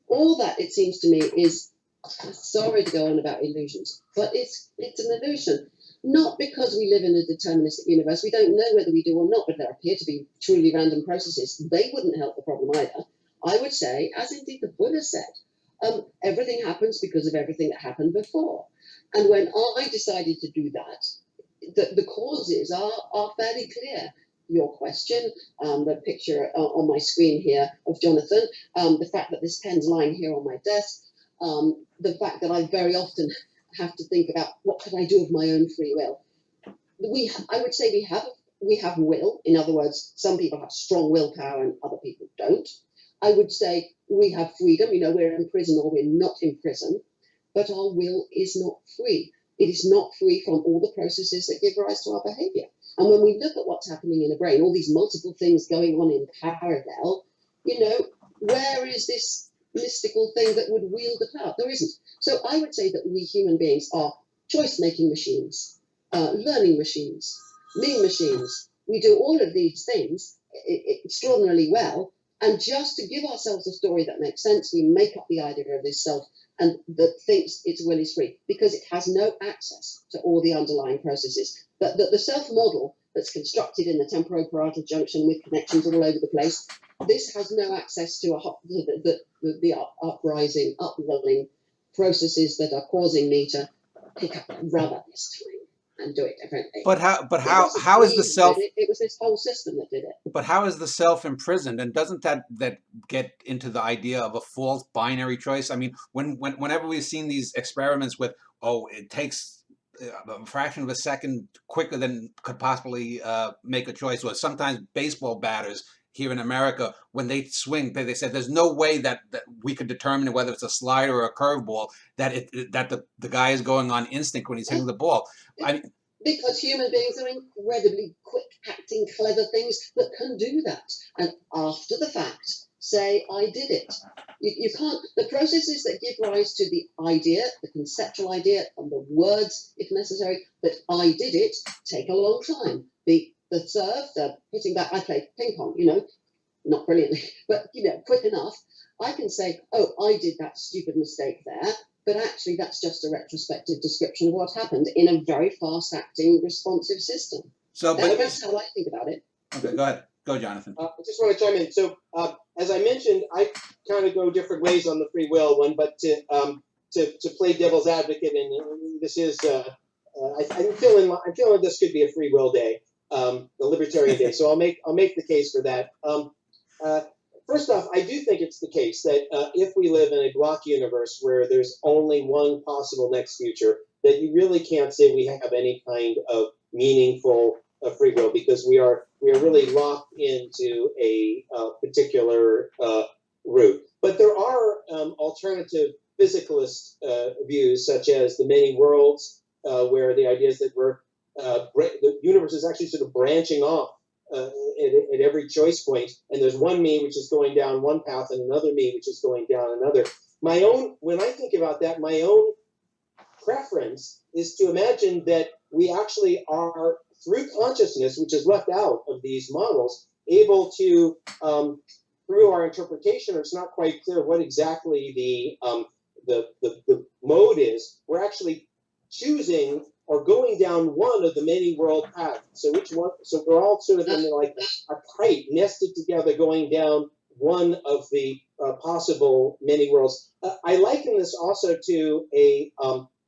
All that, it seems to me, is, sorry to go on about illusions, but it's an illusion. Not because we live in a deterministic universe. We don't know whether we do or not, but there appear to be truly random processes. They wouldn't help the problem either. I would say, as indeed the Buddha said, everything happens because of everything that happened before. And when I decided to do that, the causes are fairly clear. Your question, the picture on my screen here of Jonathan, the fact that this pen's lying here on my desk, the fact that I very often have to think about what could I do with my own free will. I would say we have will. In other words, some people have strong willpower and other people don't. I would say we have freedom. We're in prison or we're not in prison, but our will is not free. It is not free from all the processes that give rise to our behavior. And when we look at what's happening in the brain, all these multiple things going on in parallel, where is this mystical thing that would wield the power? There isn't. So I would say that we human beings are choice-making machines, learning machines, mean machines. We do all of these things extraordinarily well. And just to give ourselves a story that makes sense, we make up the idea of this self and that thinks its will is free because it has no access to all the underlying processes. But the self model that's constructed in the temporoparietal junction with connections all over the place, this has no access to the uprising, upwelling processes that are causing me to pick up rubber this time and do it differently. But how is the self? It was this whole system that did it. But how is the self imprisoned? And doesn't that get into the idea of a false binary choice? I mean, whenever we've seen these experiments with, it takes a fraction of a second quicker than could possibly make a choice, or sometimes baseball batters here in America, when they swing, they said there's no way that we could determine whether it's a slider or a curveball, that the guy is going on instinct when he's hitting the ball. Because human beings are incredibly quick-acting, clever things that can do that. And after the fact, say, I did it. You can't, the processes that give rise to the idea, the conceptual idea, and the words, if necessary, that I did it, take a long time. The serve, the hitting back, I played ping pong, not brilliantly, but, quick enough. I can say, oh, I did that stupid mistake there, but actually that's just a retrospective description of what happened in a very fast-acting, responsive system. So that's how I think about it. Okay, go ahead. Go, Jonathan. I just want to chime in. So, as I mentioned, I kind of go different ways on the free will one, but to play devil's advocate, and this is, I'm feeling this could be a free will day, the libertarian day. So I'll make the case for that. First off, I do think it's the case that if we live in a block universe where there's only one possible next future, that you really can't say we have any kind of meaningful free will, because we are really locked into a particular route. But there are alternative physicalist views, such as the many worlds, where the idea is that the universe is actually sort of branching off at every choice point, and there's one me which is going down one path and another me which is going down another. When I think about that, my own preference is to imagine that we actually are, through consciousness, which is left out of these models, able to, through our interpretation, or it's not quite clear what exactly the mode is, we're actually choosing or going down one of the many world paths. So which one? So we're all sort of in like a kite nested together, going down one of the possible many worlds. I liken this also to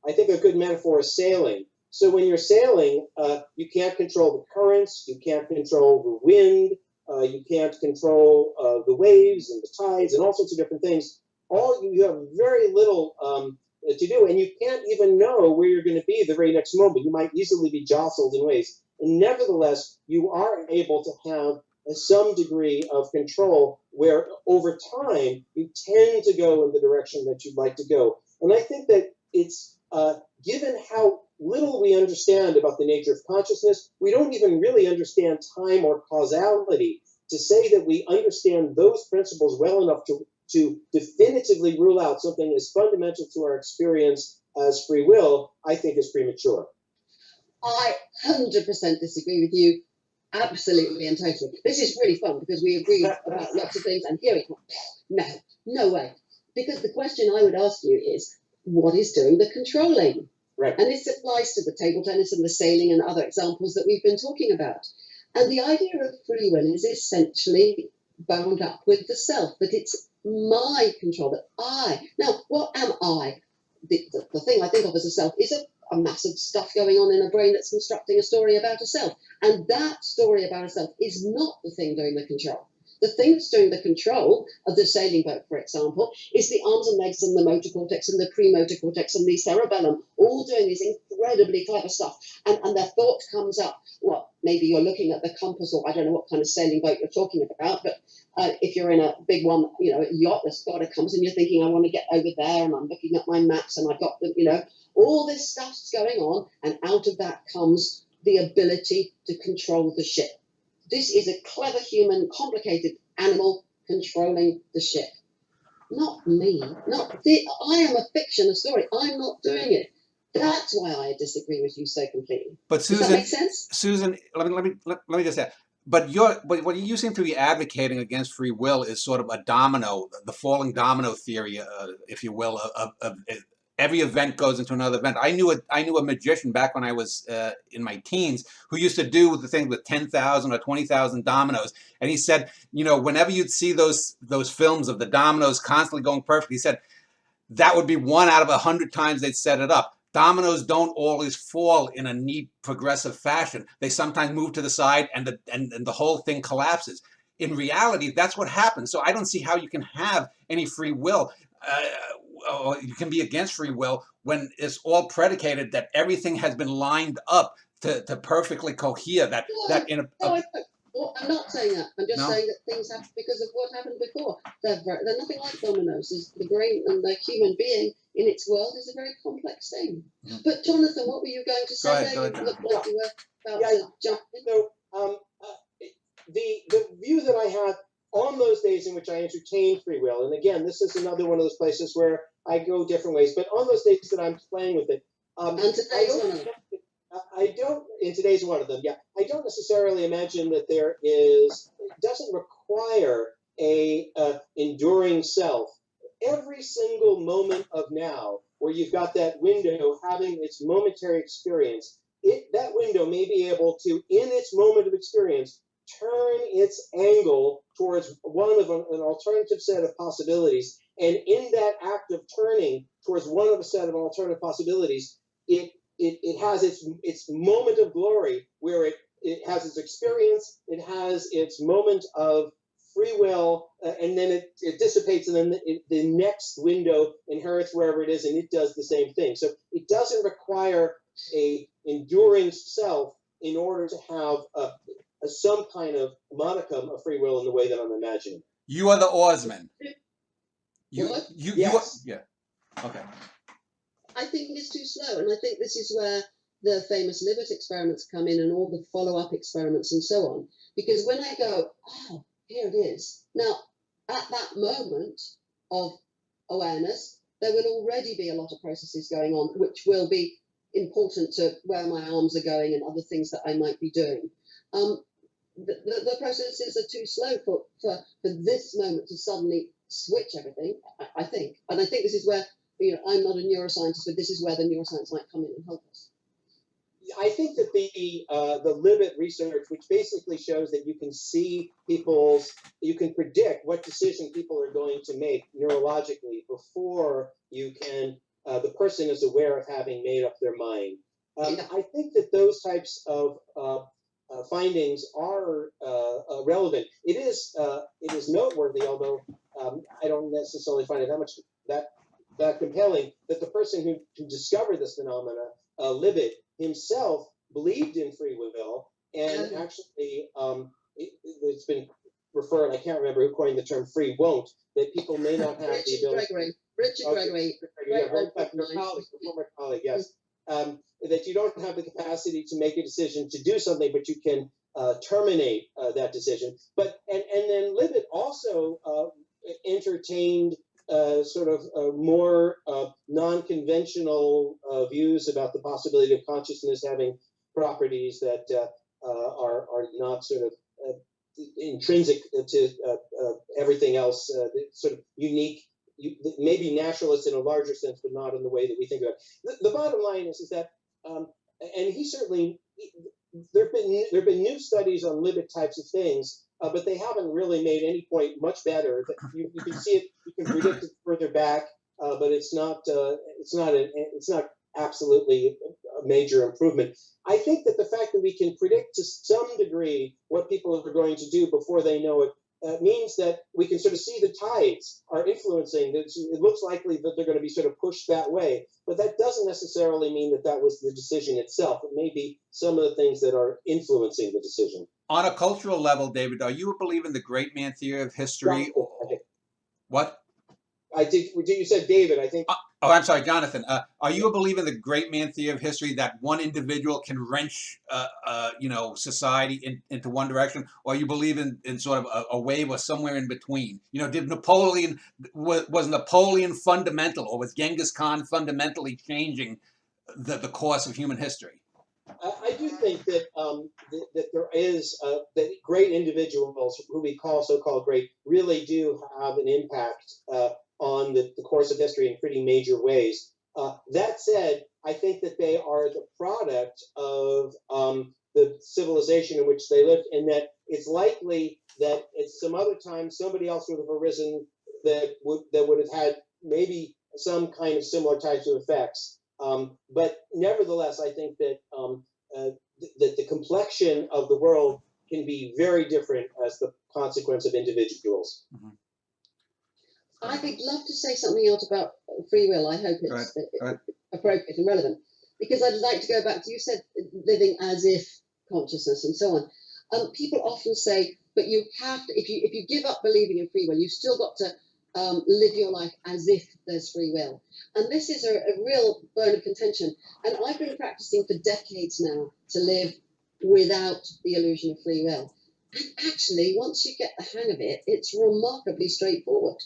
I think a good metaphor is sailing. So when you're sailing, you can't control the currents, you can't control the wind, you can't control the waves and the tides and all sorts of different things. You have very little to do, and you can't even know where you're going to be the very next moment. You might easily be jostled in ways. And nevertheless, you are able to have some degree of control where over time you tend to go in the direction that you'd like to go. And I think that it's given how little we understand about the nature of consciousness, we don't even really understand time or causality. To say that we understand those principles well enough to definitively rule out something as fundamental to our experience as free will, I think is premature. I 100% disagree with you, absolutely and totally. This is really fun because we agree about lots of things, and here it's no way. Because the question I would ask you is, what is doing the controlling? Right. And this applies to the table tennis and the sailing and other examples that we've been talking about. And the idea of free will is essentially bound up with the self, that it's my control, that I. Now, what am I? The thing I think of as a self is a mass of stuff going on in a brain that's constructing a story about a self. And that story about a self is not the thing doing the control. The thing that's doing the control of the sailing boat, for example, is the arms and legs and the motor cortex and the premotor cortex and the cerebellum, all doing this incredibly clever stuff. And their thought comes up, well, maybe you're looking at the compass, or I don't know what kind of sailing boat you're talking about, but if you're in a big one, a yacht that's got a compass and you're thinking, I want to get over there, and I'm looking at my maps and I've got them, all this stuff's going on, and out of that comes the ability to control the ship. This is a clever human, complicated animal controlling the ship. Not me. I am a fiction, a story. I'm not doing it. That's why I disagree with you so completely. But Susan, does that make sense? Susan, let me just say. But what you seem to be advocating against free will is sort of a domino, the falling domino theory, if you will, of every event goes into another event. I knew a magician back when I was in my teens who used to do the thing with 10,000 or 20,000 dominoes, and he said, whenever you'd see those films of the dominoes constantly going perfect, he said that would be 1 out of 100 times they'd set it up. Dominoes don't always fall in a neat, progressive fashion. They sometimes move to the side, and the whole thing collapses. In reality, that's what happens. So I don't see how you can have any free will. You can be against free will when it's all predicated that everything has been lined up to perfectly cohere. I'm not saying that. I'm just No? saying that things happen because of what happened before. They're nothing like dominoes. The brain and the human being in its world is a very complex thing. Mhm. But Jonathan, what were you going to say Go ahead, there? go ahead, You looked Jonathan. like you were about Yeah, to jump in. So the view that I had on those days in which I entertained free will, and again, this is another one of those places where I go different ways, but on those days that I'm playing with it, And today's one of them. I don't, in today's one of them, yeah, I don't necessarily imagine that it doesn't require a enduring self. Every single moment of now, where you've got that window having its momentary experience, that window may be able to, in its moment of experience, turn its angle towards one of an alternative set of possibilities. And in that act of turning towards one of a set of alternative possibilities, it has its moment of glory where it has its experience, it has its moment of free will, and then it dissipates, and then the next window inherits wherever it is, and it does the same thing. So it doesn't require a enduring self in order to have some kind of modicum of free will in the way that I'm imagining. You are the oarsman. What? Yes. Yeah. Okay. I think it's too slow, and I think this is where the famous Libet experiments come in and all the follow-up experiments and so on. Because when I go, oh, here it is. Now, at that moment of awareness, there will already be a lot of processes going on, which will be important to where my arms are going and other things that I might be doing. The processes are too slow for this moment to suddenly switch everything, I think. And I think this is where, I'm not a neuroscientist, but this is where the neuroscience might come in and help us. I think that the Libet research, which basically shows that you can predict what decision people are going to make neurologically before the person is aware of having made up their mind. I think that those types of findings are relevant. It is noteworthy, although I don't necessarily find it that compelling, that the person who discovered this phenomena, Libet, himself believed in free will, and actually it's been referred, I can't remember who coined the term free won't, that people may not have the ability. Richard Gregory. Former colleague, yes. That you don't have the capacity to make a decision to do something, but you can terminate that decision. And then Libet also entertained sort of more non-conventional views about the possibility of consciousness having properties that are not sort of intrinsic to everything else, sort of unique, maybe naturalist in a larger sense, but not in the way that we think about it. The bottom line is that, and he certainly, there have been new studies on Libet types of things, but they haven't really made any point much better. You can see it, you can predict it further back, but it's not absolutely a major improvement. I think that the fact that we can predict to some degree what people are going to do before they know it means that we can sort of see the tides are influencing. It looks likely that they're going to be sort of pushed that way, but that doesn't necessarily mean that was the decision itself. It may be some of the things that are influencing the decision. On a cultural level, David, are you a believer in the great man theory of history? What? I think you said David. I think. Oh, I'm sorry, Jonathan. Are you a believer in the great man theory of history, that one individual can wrench, society into one direction, or you believe in sort of a wave or somewhere in between? Was Napoleon fundamental, or was Genghis Khan fundamentally changing the course of human history? I do think that that there is that great individuals who we call so-called great really do have an impact on the course of history in pretty major ways. That said, I think that they are the product of the civilization in which they lived, and that it's likely that at some other time somebody else would have arisen that would have had maybe some kind of similar types of effects. But nevertheless, I think that that the complexion of the world can be very different as the consequence of individuals. Mm-hmm. I'd love to say something else about free will. I hope it's appropriate and relevant, because I'd like to go back to, you said living as if consciousness and so on. People often say, but you have to, if you give up believing in free will, you've still got to live your life as if there's free will. And this is a real bone of contention. And I've been practicing for decades now to live without the illusion of free will. And actually, once you get the hang of it, it's remarkably straightforward.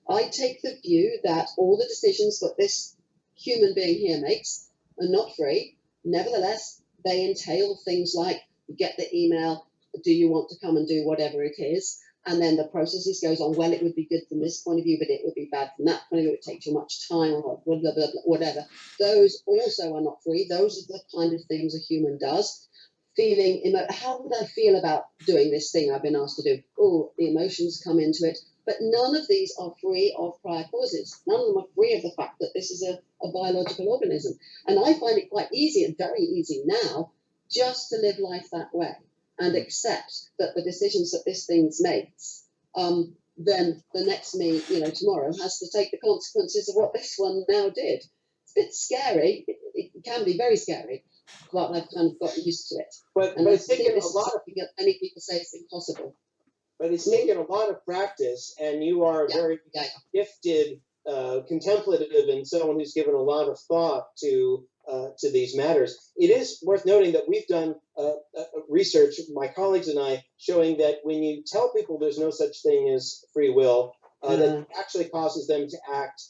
I take the view that all the decisions that this human being here makes are not free. Nevertheless, they entail things like you get the email, do you want to come and do whatever it is? And then the process goes on, well, it would be good from this point of view, but it would be bad from that point of view. It would take too much time, or blah, blah, blah, blah, whatever. Those also are not free. Those are the kind of things a human does. How would I feel about doing this thing I've been asked to do? Oh, the emotions come into it. But none of these are free of prior causes. None of them are free of the fact that this is a biological organism. And I find it quite easy, and very easy now, just to live life that way and accept that the decisions that this thing makes, then the next me, tomorrow has to take the consequences of what this one now did. It's a bit scary. It can be very scary, but I've kind of got used to it. But And I it's think taken this a is lot of something that many people say is impossible. But it's taken a lot of practice, and you are very gifted, contemplative, and someone who's given a lot of thought to these matters. It is worth noting that we've done research, my colleagues and I, showing that when you tell people there's no such thing as free will, that actually causes them to act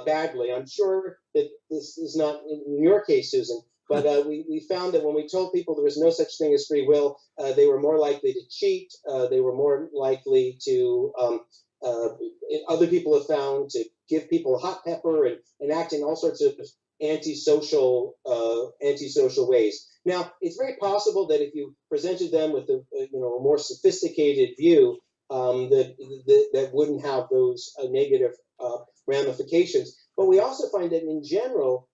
badly. I'm sure that this is not in your case, Susan. But we found that when we told people there was no such thing as free will, they were more likely to cheat. They were more likely to, other people have found, to give people hot pepper and act in all sorts of antisocial ways. Now, it's very possible that if you presented them with a more sophisticated view, that wouldn't have those negative ramifications. But we also find that in general,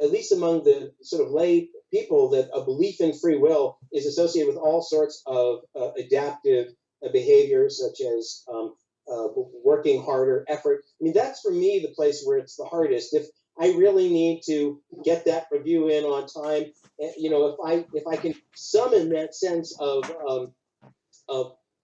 at least among the sort of lay people, that a belief in free will is associated with all sorts of adaptive behaviors, such as working harder, effort. I mean, that's for me the place where it's the hardest. If I really need to get that review in on time, if I can summon that sense of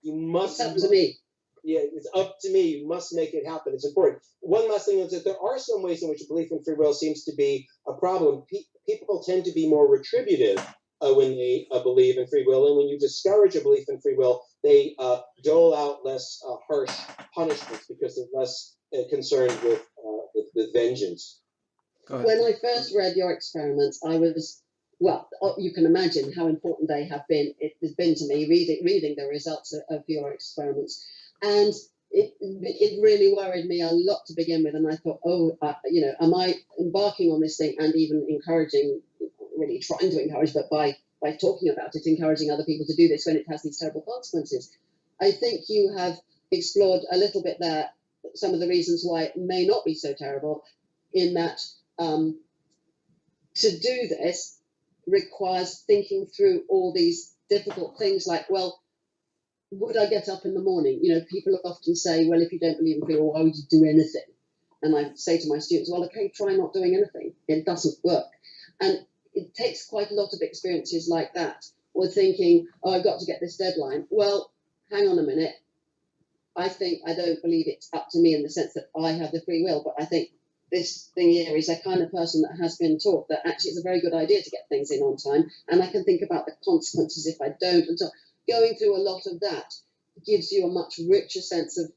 you must. It's up to me. Yeah, it's up to me. You must make it happen. It's important. One last thing is that there are some ways in which a belief in free will seems to be a problem. People tend to be more retributive when they believe in free will, and when you discourage a belief in free will, they dole out less harsh punishments because they're less concerned with vengeance. When I first read your experiments, I was, well, you can imagine how important they have been. It has been to me reading the results of your experiments. And it really worried me a lot to begin with. And I thought, am I embarking on this thing and even encouraging, really trying to encourage, but by talking about it, encouraging other people to do this when it has these terrible consequences? I think you have explored a little bit there some of the reasons why it may not be so terrible, in that to do this requires thinking through all these difficult things like, well, would I get up in the morning? People often say, well, if you don't believe in free will, why would you do anything? And I say to my students, well, okay, try not doing anything. It doesn't work. And it takes quite a lot of experiences like that, or thinking, oh, I've got to get this deadline. Well, hang on a minute. I don't believe it's up to me in the sense that I have the free will, but I think this thing here is a kind of person that has been taught that actually it's a very good idea to get things in on time, and I can think about the consequences if I don't. And so going through a lot of that gives you a much richer sense of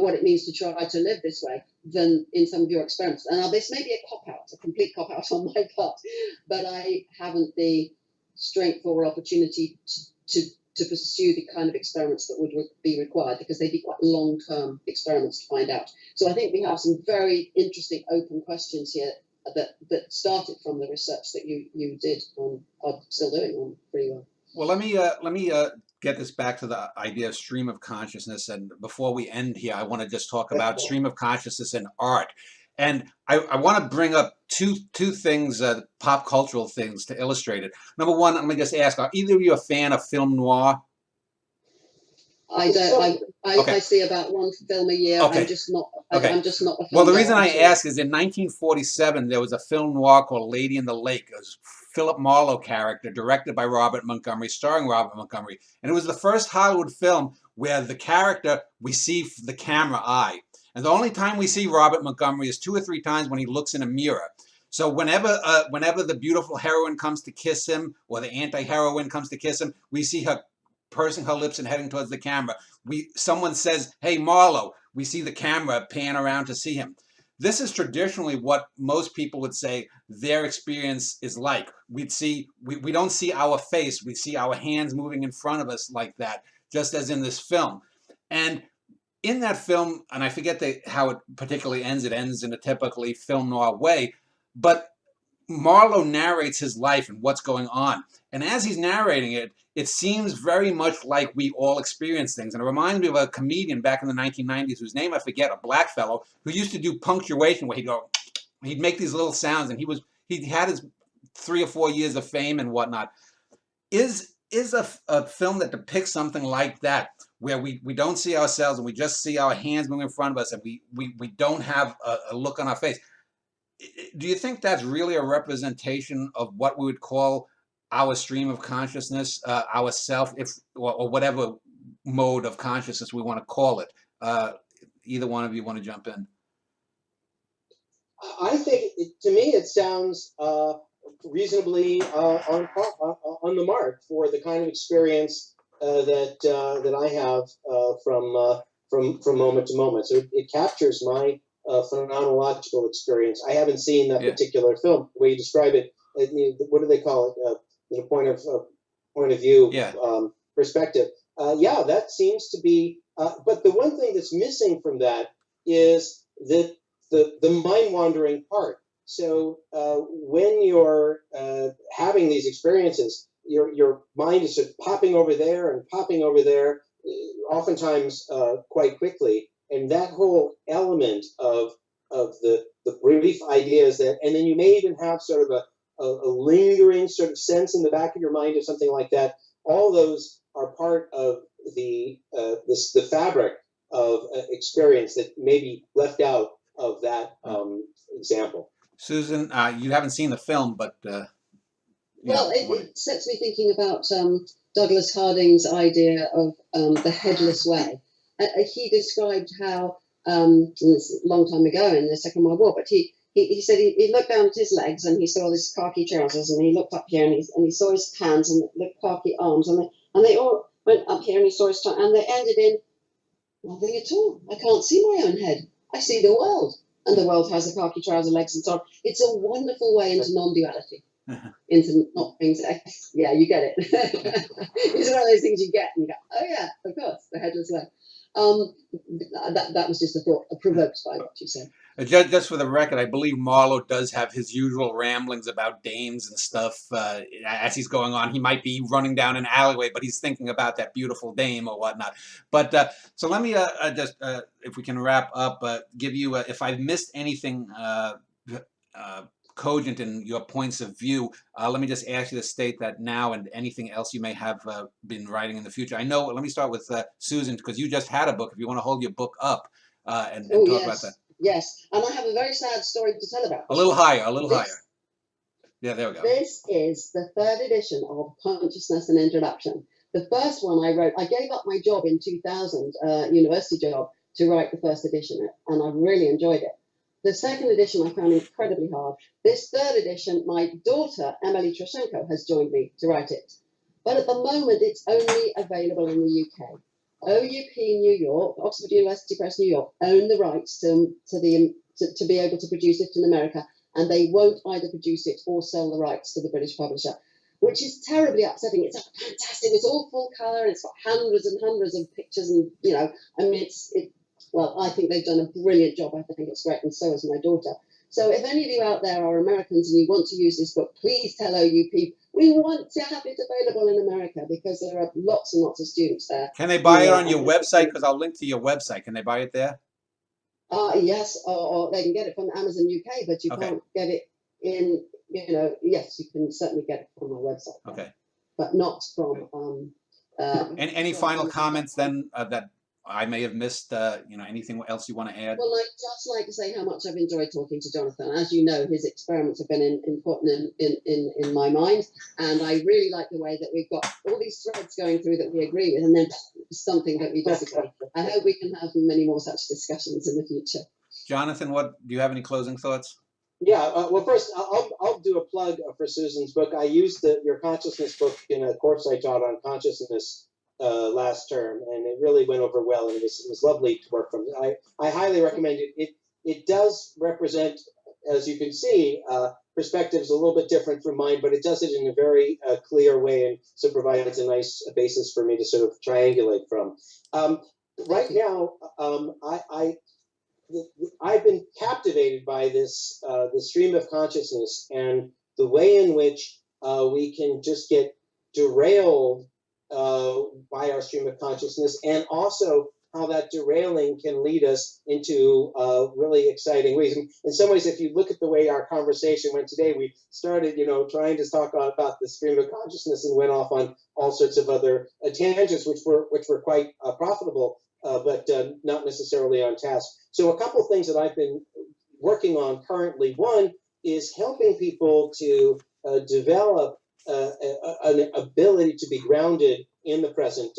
what it means to try to live this way than in some of your experiments. And now this may be a cop-out, a complete cop-out on my part, but I haven't the strength or opportunity to pursue the kind of experiments that would be required, because they'd be quite long-term experiments to find out. So I think we have some very interesting open questions here that started from the research that you did on, are still doing on free will. Well, let me get this back to the idea of stream of consciousness. And before we end here, I want to just talk about stream of consciousness and art. And I want to bring up two things, pop cultural things, to illustrate it. Number one, let me just ask: are either of you a fan of film noir? I don't. I Okay. see about one film a year. Okay. I'm just not. Okay. I'm just not a film. Well, the reason goer, I actually. ask is in 1947 there was a film noir called Lady in the Lake. It was Philip Marlowe character, directed by Robert Montgomery, starring Robert Montgomery, and it was the first Hollywood film where the character we see the camera eye, and the only time we see Robert Montgomery is 2 or 3 times when he looks in a mirror. So whenever the beautiful heroine comes to kiss him, or the anti-heroine comes to kiss him, we see her pursing her lips and heading towards the camera. Someone says, "Hey, Marlowe." We see the camera pan around to see him. This is traditionally what most people would say their experience is like. We don't see our face, we see our hands moving in front of us like that, just as in this film. And in that film, and I forget how it particularly ends, it ends in a typically film noir way, but Marlowe narrates his life and what's going on. And as he's narrating it, it seems very much like we all experience things. And it reminds me of a comedian back in the 1990s whose name I forget, a black fellow, who used to do punctuation where he'd make these little sounds, and he had his 3 or 4 years of fame and whatnot. Is a film that depicts something like that, where we don't see ourselves and we just see our hands moving in front of us, and we don't have a look on our face. Do you think that's really a representation of what we would call our stream of consciousness, our self, or whatever mode of consciousness we want to call it? Either one of you want to jump in? I think, to me, it sounds reasonably on the mark for the kind of experience that I have from moment to moment. So it captures my phenomenological experience. I haven't seen that particular film. The way you describe it, what do they call it? Point of view, perspective. That seems to be. But the one thing that's missing from that is that the mind wandering part. So when you're having these experiences, your mind is sort of popping over there and popping over there, oftentimes quite quickly. And that whole element of the brief ideas that, and then you may even have sort of a lingering sort of sense in the back of your mind or something like that. All those are part of the fabric of experience that may be left out of that example. Susan, you haven't seen the film, but well, it sets me thinking about Douglas Harding's idea of the headless way. He described how, this a long time ago in the Second World War, but he said he looked down at his legs and he saw his khaki trousers, and he looked up here and he saw his hands and the khaki arms, and they all went up here, and he saw his and they ended in nothing at all. I can't see my own head. I see the world, and the world has the khaki trouser legs and so on. It's a wonderful way into non-duality. Into not being yeah, you get it. It's one of those things you get and you go, oh yeah, of course, the headless way. That was just a thought provoked by what you said. Just for the record, I believe Marlowe does have his usual ramblings about dames and stuff as he's going on. He might be running down an alleyway, but he's thinking about that beautiful dame or whatnot. But so let me just, if we can wrap up, give you, if I've missed anything cogent in your points of view, let me just ask you to state that now, and anything else you may have been writing in the future. I know, let me start with Susan, because you just had a book. If you want to hold your book up and talk about that. Yes, and I have a very sad story to tell about. A little higher, a little higher. Yeah, there we go. This is the 3rd edition of Consciousness and Introduction. The first one I wrote, I gave up my job in 2000, university job, to write the 1st edition, and I really enjoyed it. The 2nd edition I found incredibly hard. This 3rd edition, my daughter, Emily Troshenko, has joined me to write it. But at the moment, it's only available in the UK. OUP New York, Oxford University Press New York, own the rights to be able to produce it in America, and they won't either produce it or sell the rights to the British publisher, which is terribly upsetting. It's fantastic. It's all full colour. It's got hundreds and hundreds of pictures, and I mean, well, I think they've done a brilliant job. I think it's great, and so has my daughter. So if any of you out there are Americans and you want to use this book, please tell OUP we want to have it available in America, because there are lots and lots of students there. Can they buy it on your website? Because I'll link to your website. Can they buy it there? Yes, or they can get it from Amazon UK, but you can't get it in, yes, you can certainly get it from my website. Okay. But not from Any final comments then that I may have missed? Anything else you want to add? Well, I'd just like to say how much I've enjoyed talking to Jonathan. As you know, his experiments have been important in my mind, and I really like the way that we've got all these threads going through that we agree with, and then something that we disagree. I hope we can have many more such discussions in the future. Jonathan, do you have any closing thoughts? Yeah, well, first, I'll do a plug for Susan's book. I used Your Consciousness book in a course I taught on consciousness last term, and it really went over well, and it was lovely to work from. I highly recommend it. It does represent, as you can see, perspectives a little bit different from mine, but it does it in a very clear way, and so provides a nice basis for me to sort of triangulate from. Right now, I've been captivated by this stream of consciousness and the way in which we can just get derailed by our stream of consciousness, and also how that derailing can lead us into really exciting ways. And in some ways, if you look at the way our conversation went today, we started, trying to talk about the stream of consciousness and went off on all sorts of other tangents, which were quite profitable. But not necessarily on task. So a couple of things that I've been working on currently. One is helping people to develop an ability to be grounded in the present.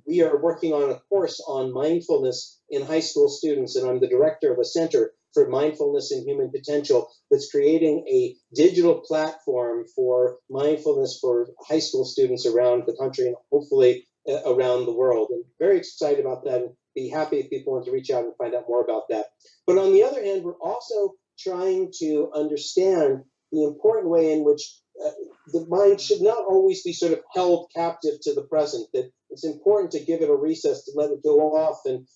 We are working on a course on mindfulness in high school students, and I'm the director of a center for mindfulness and human potential that's creating a digital platform for mindfulness for high school students around the country and hopefully around the world. And very excited about that, and be happy if people want to reach out and find out more about that. But on the other hand, we're also trying to understand the important way in which the mind should not always be sort of held captive to the present, that it's important to give it a recess, to let it go off and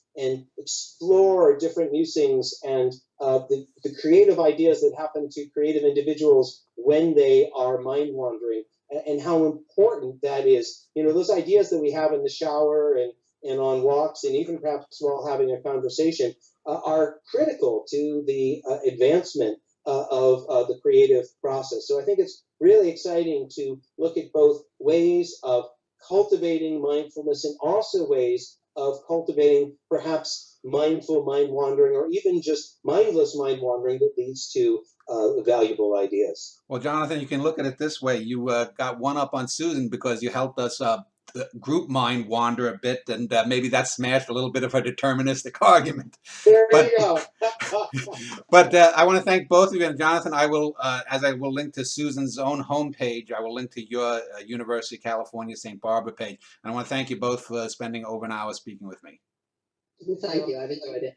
explore different musings and the creative ideas that happen to creative individuals when they are mind wandering, and how important that is. Those ideas that we have in the shower and on walks, and even perhaps while having a conversation, are critical to the advancement of the creative process. So I think it's really exciting to look at both ways of cultivating mindfulness and also ways of cultivating perhaps mindful mind wandering, or even just mindless mind wandering that leads to valuable ideas. Well, Jonathan, you can look at it this way. You got one up on Susan because you helped us group mind wander a bit, and maybe that smashed a little bit of her deterministic argument. There you go. But I want to thank both of you. And Jonathan, I will, as I will link to Susan's own homepage, I will link to your University of California, St. Barbara page. And I want to thank you both for spending over an hour speaking with me. Thank you. I've enjoyed it.